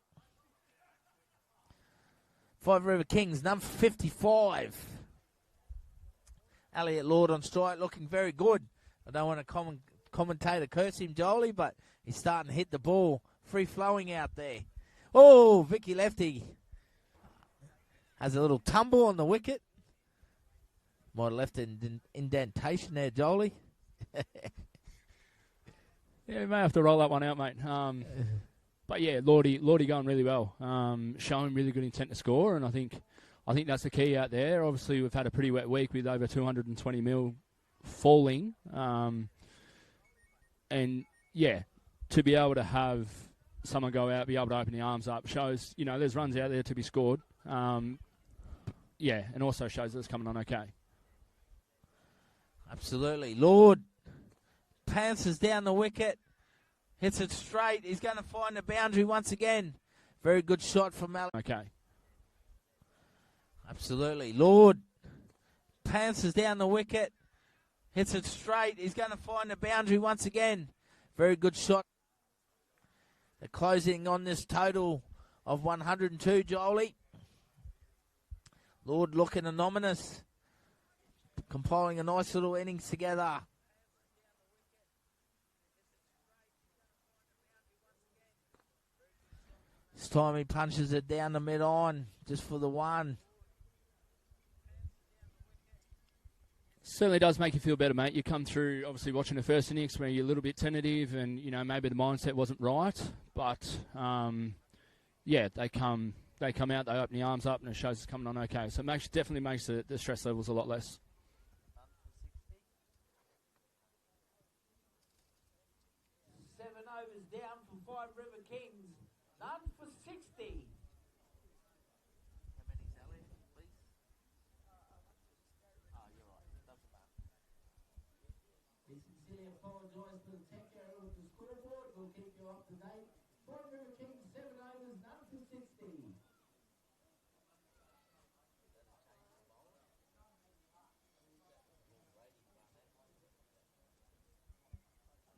Five River Kings, number 55. Elliot Lord on strike, looking very good. I don't want to commentator curse him, Jolie, but he's starting to hit the ball. Free-flowing out there. Oh, Vicky Lefty has a little tumble on the wicket. Might have left an indentation there, Jolie. Yeah, we may have to roll that one out, mate. But yeah, Lordy going really well. Showing really good intent to score, and I think that's the key out there. Obviously, we've had a pretty wet week with over 220 mil falling. And yeah, to be able to have someone go out, be able to open the arms up, shows, there's runs out there to be scored. Yeah, and also shows that it's coming on okay. Absolutely. Lord pounces down the wicket, hits it straight. He's going to find the boundary once again. Very good shot from Alex. Okay. Absolutely. Lord pounces down the wicket, hits it straight. He's going to find the boundary once again. Very good shot. They're closing on this total of 102, Jolie. Lord looking anonymous, compiling a nice little innings together. This time he punches it down the mid-on just for the one. Certainly does make you feel better, mate. You come through, obviously, watching the first innings where you're a little bit tentative and, maybe the mindset wasn't right. But, yeah, they come out, they open the arms up, and it shows it's coming on okay. So it definitely makes the stress levels a lot less. Seven overs down for Five River Kings. None for 60. How many's Elliot, please? Oh, you're right. Doesn't matter. We sincerely apologise for the tech error with the scoreboard. We'll keep you up to date. Five River Kings, 7 overs, none for 60.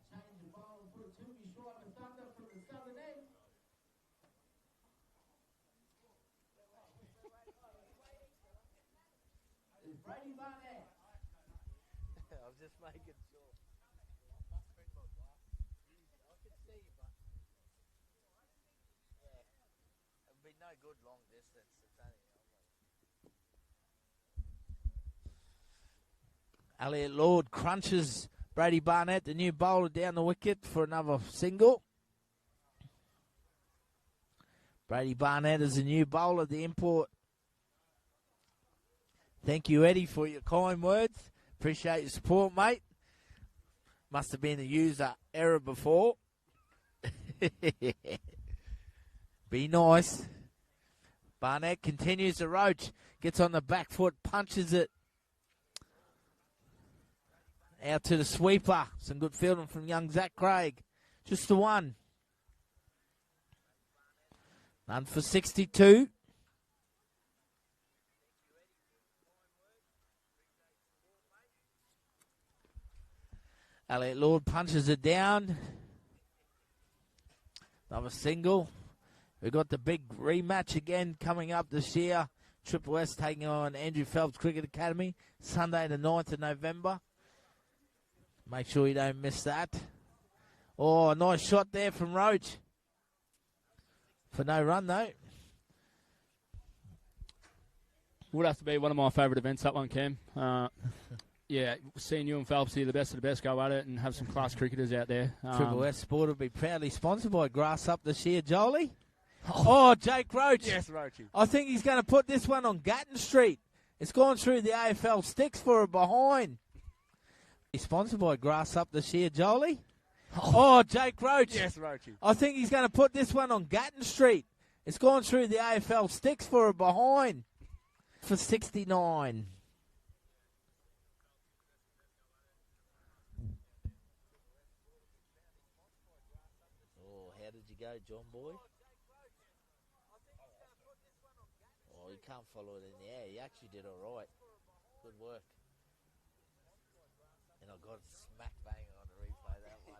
Change the ball and put a Twomey Schriber Thunder from the southern end. It's Brady Barnett. I'm just making sure. It'd be no good long distance. It's only Elliot Lord crunches Brady Barnett, the new bowler, down the wicket for another single. Brady Barnett is a new bowler, the import. Thank you, Eddie, for your kind words. Appreciate your support, mate. Must have been a user error before. Be nice. Barnett continues to roach. Gets on the back foot, punches it. Out to the sweeper. Some good fielding from young Zach Craig. Just the one. None for 62. Elliot Lord punches it down. Another single. We've got the big rematch again coming up this year. Triple S taking on Andrew Phelps Cricket Academy. Sunday the 9th of November. Make sure you don't miss that. Oh, a nice shot there from Roach. For no run, though. Would have to be one of my favourite events, that one, Cam. Yeah, seeing you and Phelps here, the best of the best, go at it and have some class cricketers out there. Triple S Sport will be proudly sponsored by Grass Up this year, Jolie. Oh, Jake Roach. Yes, Roachy. I think he's going to put this one on Gatton Street. It's gone through the AFL sticks for a behind. He's sponsored by Grass Up this year, Jolie. Oh, Jake Roach. Yes, Roachy. I think he's going to put this one on Gatton Street. It's gone through the AFL sticks for a behind. For 69. Oh, how did you go, John Boy? Oh, you can't follow it in the air. You actually did all right. Good work. And I got smack bang on the replay that one.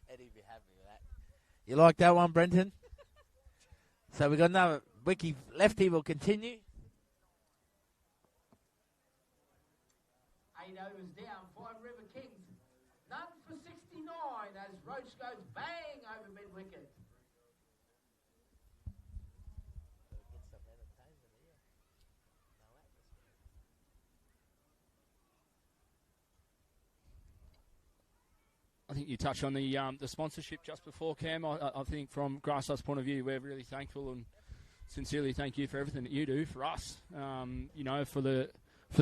Eddie'd be happy with that. You like that one, Brenton? So we got another Wiki Lefty will continue. 8 8 overs down, 5 River Kings. None for 69 as Roach goes bang over mid-wicket. Get some entertainment here. No atmosphere. I think you touched on the sponsorship just before, Cam. I think from Grasshopp's point of view, we're really thankful and sincerely thank you for everything that you do for us. You know, for the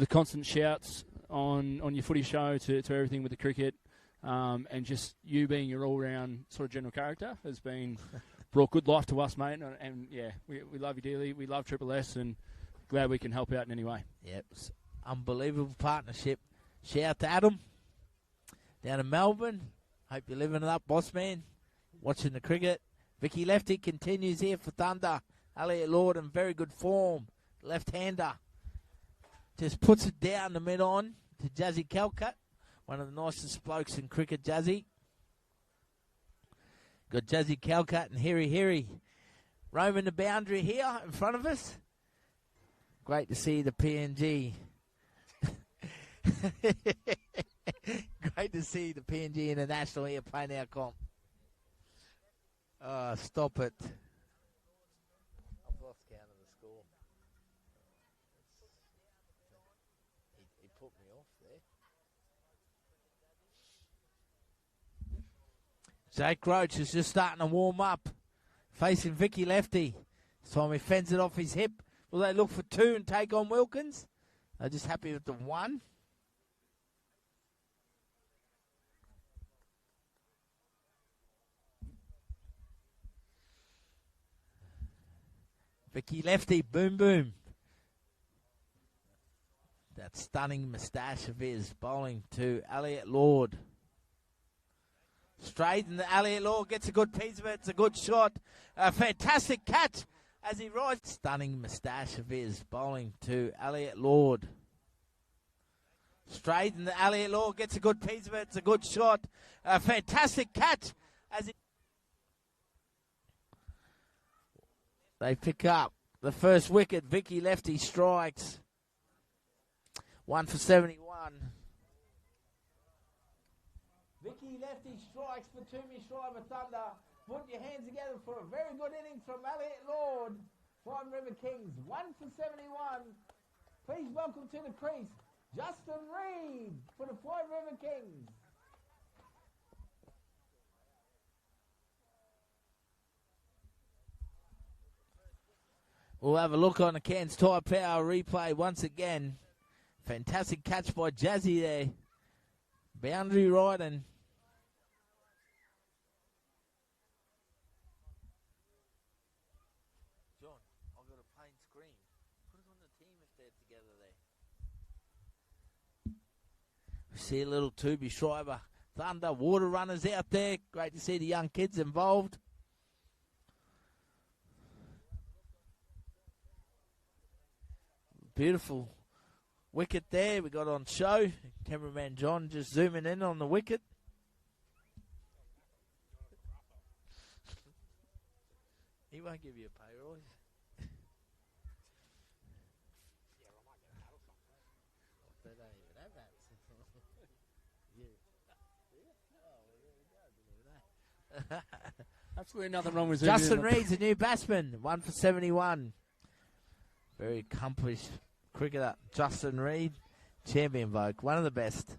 constant shouts on your footy show to everything with the cricket, and just you being your all-round sort of general character has brought good life to us, mate. And yeah, we love you dearly. We love Triple S and glad we can help out in any way. Yep, unbelievable partnership. Shout out to Adam down in Melbourne. Hope you're living it up, boss man. Watching the cricket. Vicky Lefty continues here for Thunder. Elliot Lord in very good form. Left-hander. Just puts it down the mid-on to Jazzy Calcutt. One of the nicest blokes in cricket, Jazzy. Got Jazzy Calcutt and Harry roaming the boundary here in front of us. Great to see the PNG. Great to see the PNG International here playing our comp. Stop it. I've lost count of the score. He put me off there. Jake Roach is just starting to warm up. Facing Vicky Lefty. This time he fends it off his hip. Will they look for 2 and take on Wilkins? They're just happy with the 1. Vicky Lefty, boom, boom. That stunning moustache of his, bowling to Elliot Lord. Straight, and Elliot Lord gets a good piece of it. It's a good shot. A fantastic catch as he rides. Stunning moustache of his, bowling to Elliot Lord. Straight, and Elliot Lord gets a good piece of it. It's a good shot. A fantastic catch as he... They pick up the first wicket. Vicky Lefty strikes. 1 for 71. Vicky Lefty strikes for Twomey Schriber Thunder. Put your hands together for a very good inning from Elliot Lord. 5 River Kings. 1 for 71. Please welcome to the crease Justin Reed for the 5 River Kings. We'll have a look on the Cairns Tyre Power replay once again. Fantastic catch by Jazzy there. Boundary riding. John, I've got a plain screen. Put it on the team if they're together there. We see a little Twomey Schriber. Thunder, water runners out there. Great to see the young kids involved. Beautiful wicket there. We got on show. Cameraman John just zooming in on the wicket. He won't give you a pay rise. They don't even have that. Absolutely nothing wrong with Justin Reed's a new batsman. 1 for 71. Very accomplished cricketer, Justin Reed. Champion bloke. One of the best.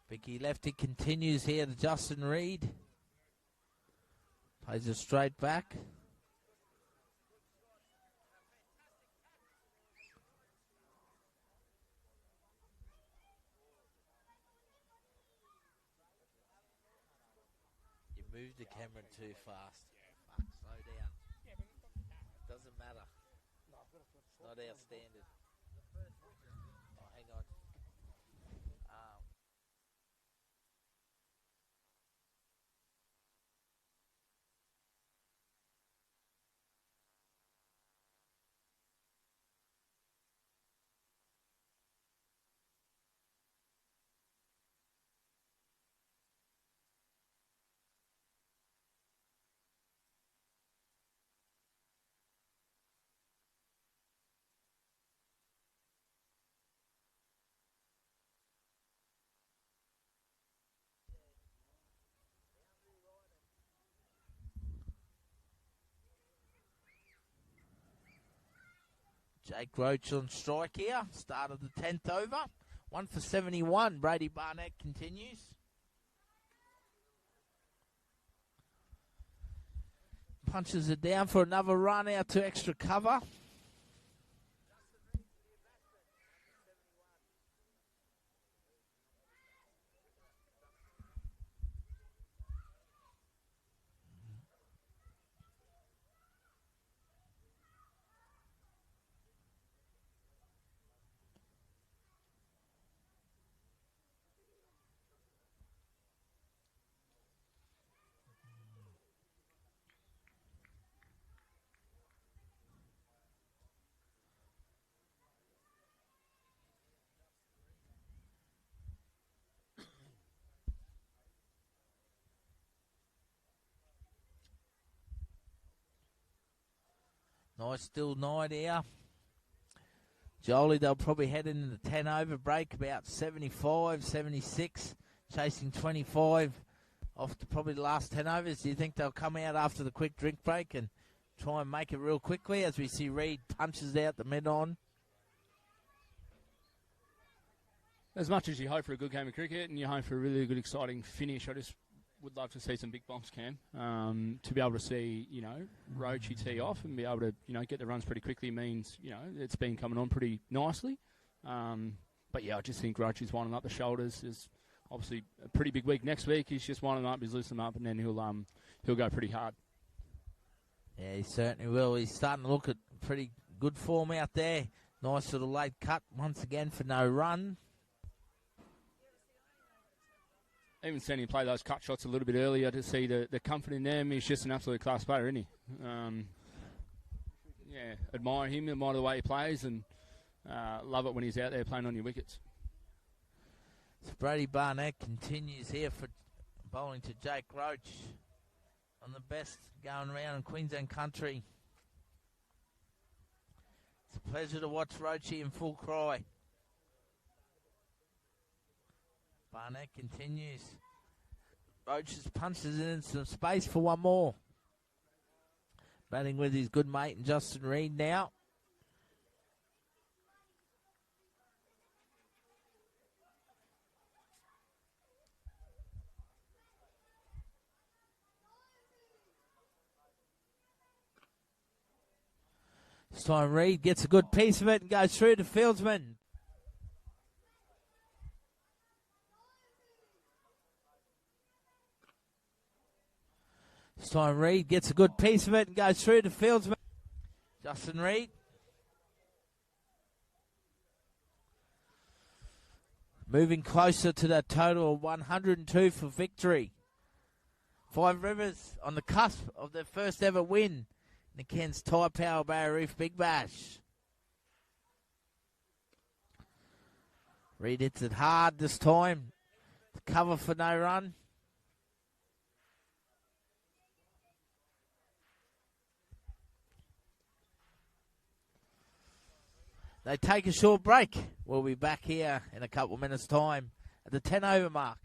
Vicky Lefty continues here to Justin Reed. Plays it straight back. You moved the camera too fast. Fuck, slow down. Doesn't matter. It's not our standard. Oh, hang on. Jake Roach on strike here. Start of the 10th over. 1 for 71. Brady Barnett continues. Punches it down for another run out to extra cover. Nice still night here. Jolie, they'll probably head into the 10 over break, about 75, 76, chasing 25 off to probably the last 10 overs. Do you think they'll come out after the quick drink break and try and make it real quickly as we see Reed punches out the mid-on? As much as you hope for a good game of cricket and you hope for a really good, exciting finish, I just would love to see some big bombs, Cam. To be able to see, Roachy tee off and be able to, get the runs pretty quickly means, it's been coming on pretty nicely. But yeah, I just think Roachy's winding up the shoulders. There's obviously a pretty big week next week. He's just winding up, he's loosening up, and then he'll go pretty hard. Yeah, he certainly will. He's starting to look at pretty good form out there. Nice little late cut once again for no run. Even seeing him play those cut shots a little bit earlier to see the comfort in them. He's just an absolute class player, isn't he? Admire him, admire the way he plays, and love it when he's out there playing on your wickets. So Brady Barnett continues here for bowling to Jake Roach on the best going around in Queensland country. It's a pleasure to watch Roachy in full cry. Barnett continues. Roach punches in some space for one more. Batting with his good mate and Justin Reed now. This time Reed gets a good piece of it and goes through to fieldsman. This time Reed gets a good piece of it and goes through to fieldsman. Justin Reed. Moving closer to that total of 102 for victory. Five Rivers on the cusp of their first ever win in the Cairns Tyre Power Barrier Reef Big Bash. Reed hits it hard this time. The cover for no run. They take a short break. We'll be back here in a couple of minutes' time at the 10 over mark.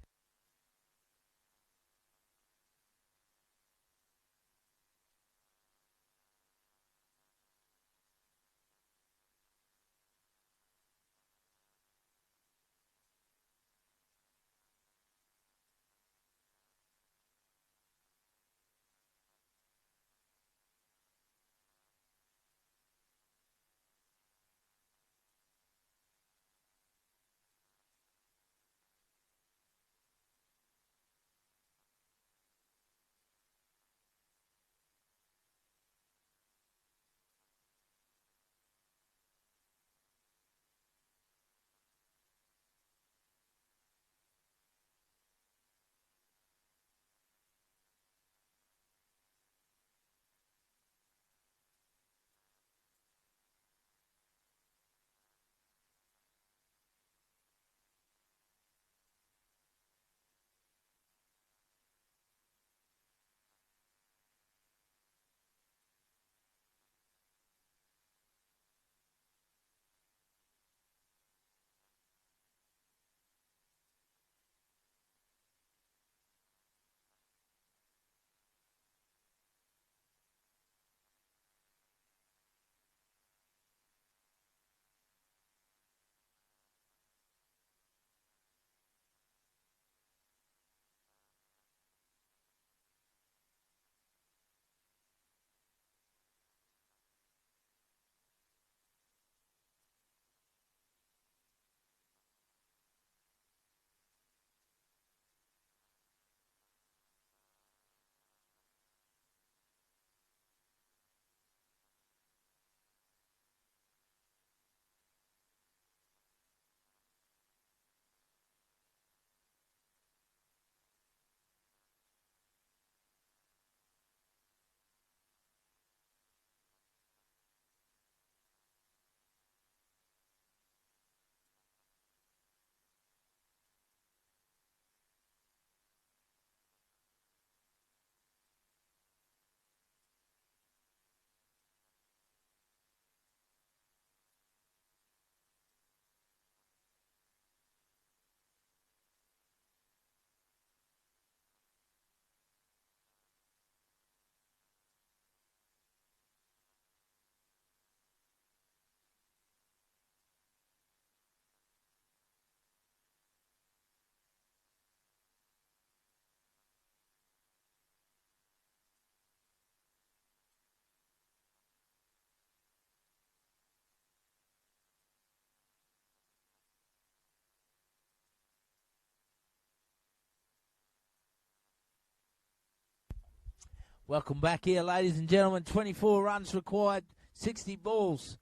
Welcome back here, ladies and gentlemen. 24 runs required, 60 balls.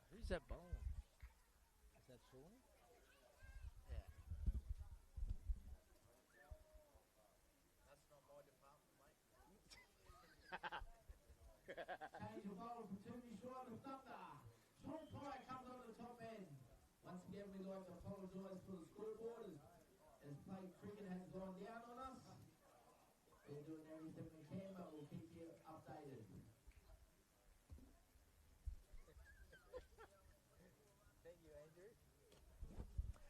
Who's that bowling? Is that Twomey? Yeah. That's not my department, mate. Change the ball for Twomey, Schriber, Thunder. Sean Pryor comes on the top end. Once again, we'd like to apologise for the scoreboard as play cricket has gone down on us. We're doing everything we can, but we'll keep you updated. Thank you, Andrew.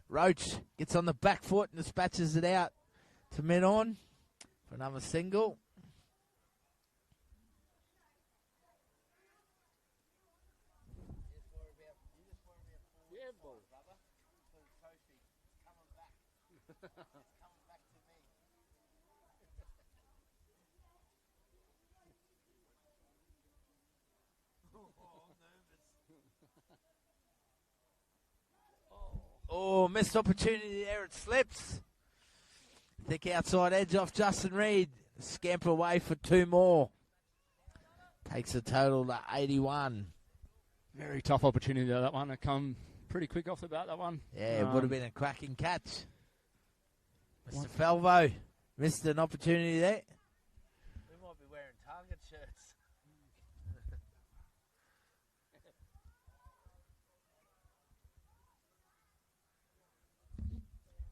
Roach gets on the back foot and dispatches it out to mid-on for another single. Yeah, ball. Oh, missed opportunity there. It slips. Thick outside edge off Justin Reed. Scamper away for two more. Takes a total to 81. Very tough opportunity there, that one. It come pretty quick off the bat, that one. Yeah, it would have been a cracking catch. Mr. Falvo missed an opportunity there. We might be wearing Target shirts.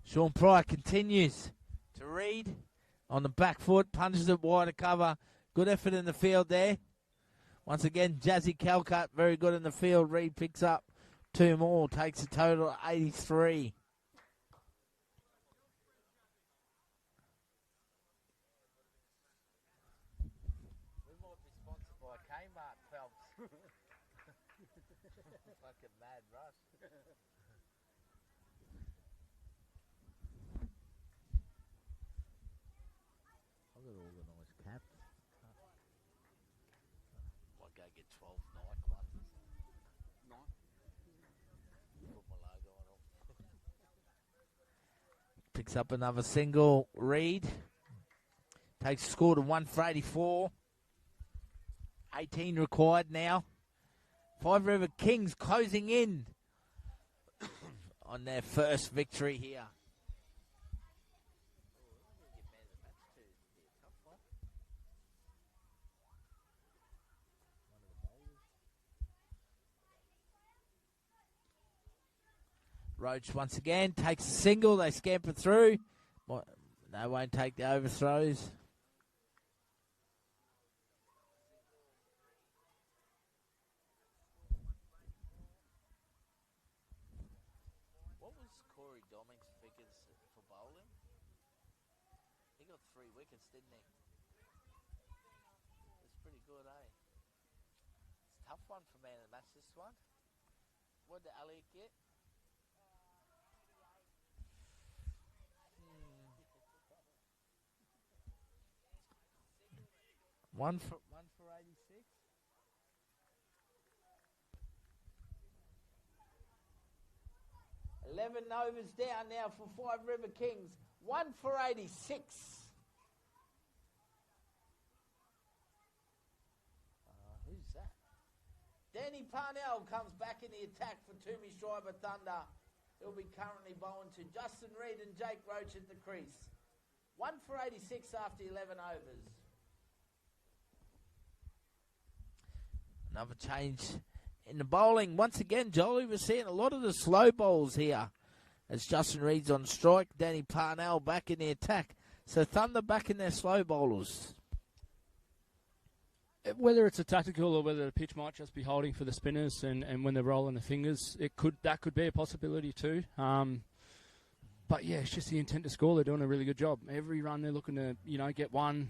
Sean Pryor continues to Reed on the back foot, punches it wide of cover. Good effort in the field there. Once again, Jazzy Calcutt, very good in the field. Reed picks up two more, takes a total of 83. We might be sponsored by Kmart, Phelps. Fucking mad rush. I've got organised caps. Might go get 12 Nike ones. Put my logo on them. Picks up another single. Reed takes the score to 1 for 84. 18 required now. Five River Kings closing in on their first victory here. Roach once again takes a single. They scamper through. They won't take the overthrows. What was Corey Domink's figures for bowling? He got 3 wickets, didn't he? It's pretty good, eh? It's a tough one for man of the match, this one. What did Elliot get? One for 86. 11 overs down now for Five River Kings. 1 for 86. Who's that? Danny Parnell comes back in the attack for Twomey Schriber Thunder. He'll be currently bowling to Justin Reed and Jake Roach at the crease. 1 for 86 after 11 overs. Another change in the bowling. Once again, Jolie, we're seeing a lot of the slow bowls here. As Justin Reed's on strike, Danny Parnell back in the attack. So Thunder back in their slow bowlers. Whether it's a tactical or whether the pitch might just be holding for the spinners and when they're rolling the fingers, that could be a possibility too. But yeah, it's just the intent to score. They're doing a really good job. Every run they're looking to, get one,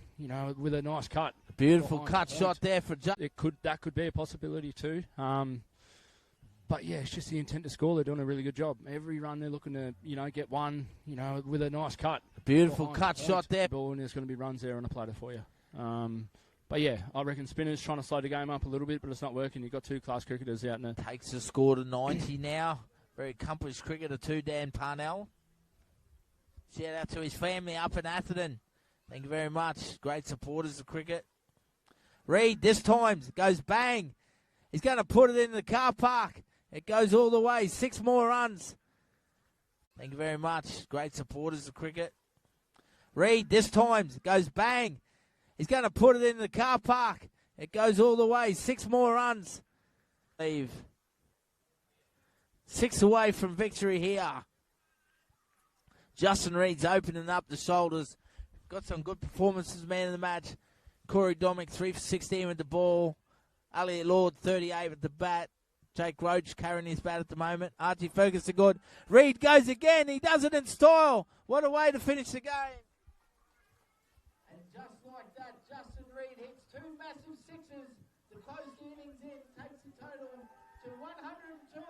with a nice cut. Beautiful cut shot there for That could be a possibility too. But yeah, it's just the intent to score. They're doing a really good job. Every run they're looking to, get one, with a nice cut. Beautiful cut shot there. Ball, and there's going to be runs there on a platter for you. But yeah, I reckon spinners trying to slow the game up a little bit, but it's not working. You've got 2 class cricketers out there. Takes the score to 90 now. Very accomplished cricketer too, Dan Parnell. Shout out to his family up in Atherton. Thank you very much. Great supporters of cricket. Reed, this time, goes bang. He's going to put it in the car park. It goes all the way. 6 more runs. Thank you very much. Great supporters of cricket. Reed, this time, goes bang. He's going to put it in the car park. It goes all the way. 6 more runs. Leave. 6 away from victory here. Justin Reed's opening up the shoulders. Got some good performances, man of the match. Corey Domick, 3 for 16 with the ball. Elliot Lord, 38 with the bat. Jake Roach carrying his bat at the moment. Archie Ferguson good. Reed goes again. He does it in style. What a way to finish the game. And just like that, Justin Reed hits 2 massive sixes to close the innings in. Takes the total to 102.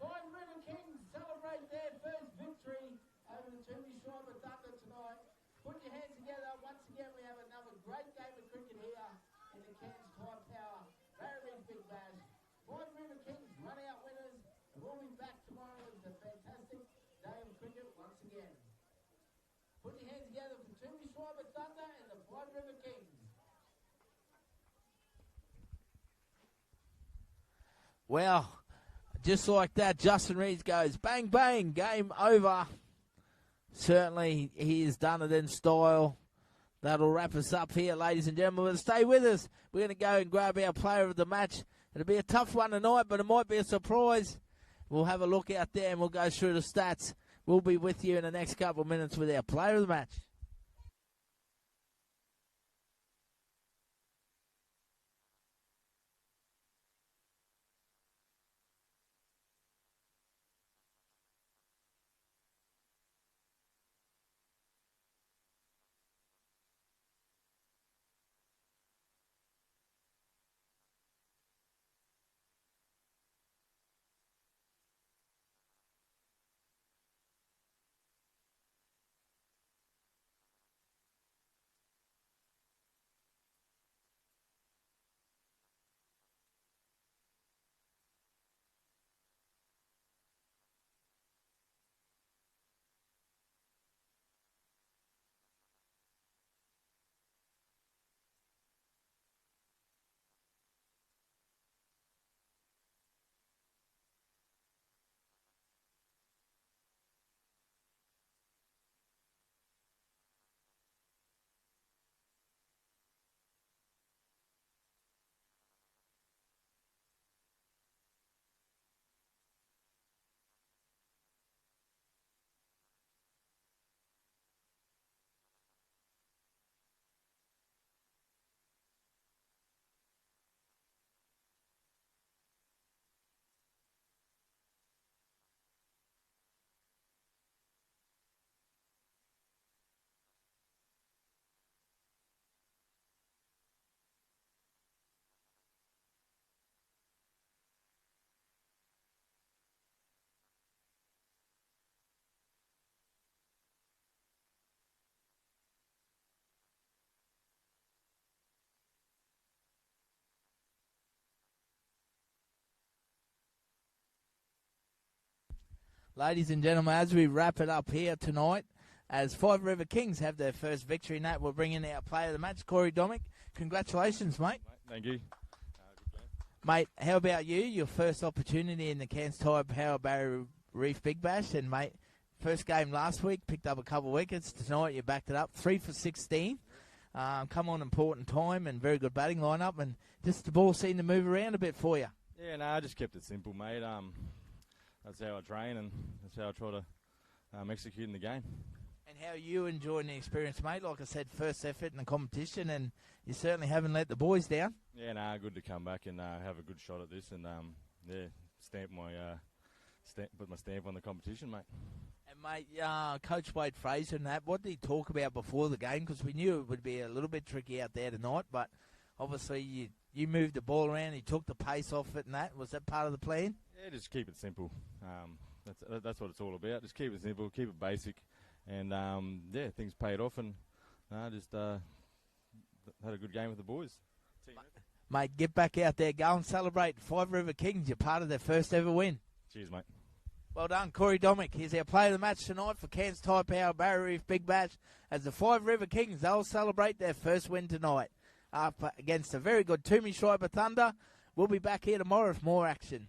5 River Kings celebrate their first victory over the Twomey Schriber Thunder tonight. Put your hands together. Once again, we have another great game of cricket here in the Cairns Time Tower. Very big bash. 5 River Kings run out winners. And we'll be back tomorrow with a fantastic day of cricket once again. Put your hands together for Twomey Schriber Thunder and the 5 River Kings. Well, just like that, Justin Reed goes bang, bang, game over. Certainly, he has done it in style. That'll wrap us up here, ladies and gentlemen. Stay with us. We're going to go and grab our player of the match. It'll be a tough one tonight, but it might be a surprise. We'll have a look out there and we'll go through the stats. We'll be with you in the next couple of minutes with our player of the match. Ladies and gentlemen, as we wrap it up here tonight, as 5 River Kings have their first victory, Nat, we'll bring in our player of the match, Corey Domick. Congratulations, mate. Thank you. Mate, how about you? Your first opportunity in the Cairns Tire Power Barrier Reef Big Bash. And, mate, first game last week, picked up a couple of wickets. Tonight you backed it up, 3 for 16. Come on, important time and very good batting lineup. And just the ball seemed to move around a bit for you. Yeah, no, I just kept it simple, mate. That's how I train and that's how I try to execute in the game. And how are you enjoying the experience, mate? Like I said, first effort in the competition, and you certainly haven't let the boys down. Yeah, no, good to come back and have a good shot at this and, put my stamp on the competition, mate. And, mate, Coach Wade Fraser and that, what did he talk about before the game? Because we knew it would be a little bit tricky out there tonight, but obviously you moved the ball around, you took the pace off it and that. Was that part of the plan? Yeah, just keep it simple. That's what it's all about. Just keep it simple, keep it basic. And, things paid off and just had a good game with the boys. Mate, get back out there, go and celebrate 5 River Kings. You're part of their first ever win. Cheers, mate. Well done, Corey Domick. He's our player of the match tonight for Cairns Taipower Barrier Reef Big Bash as the Five River Kings. They'll celebrate their first win tonight up against a very good Twomey Schriber Thunder. We'll be back here tomorrow for more action.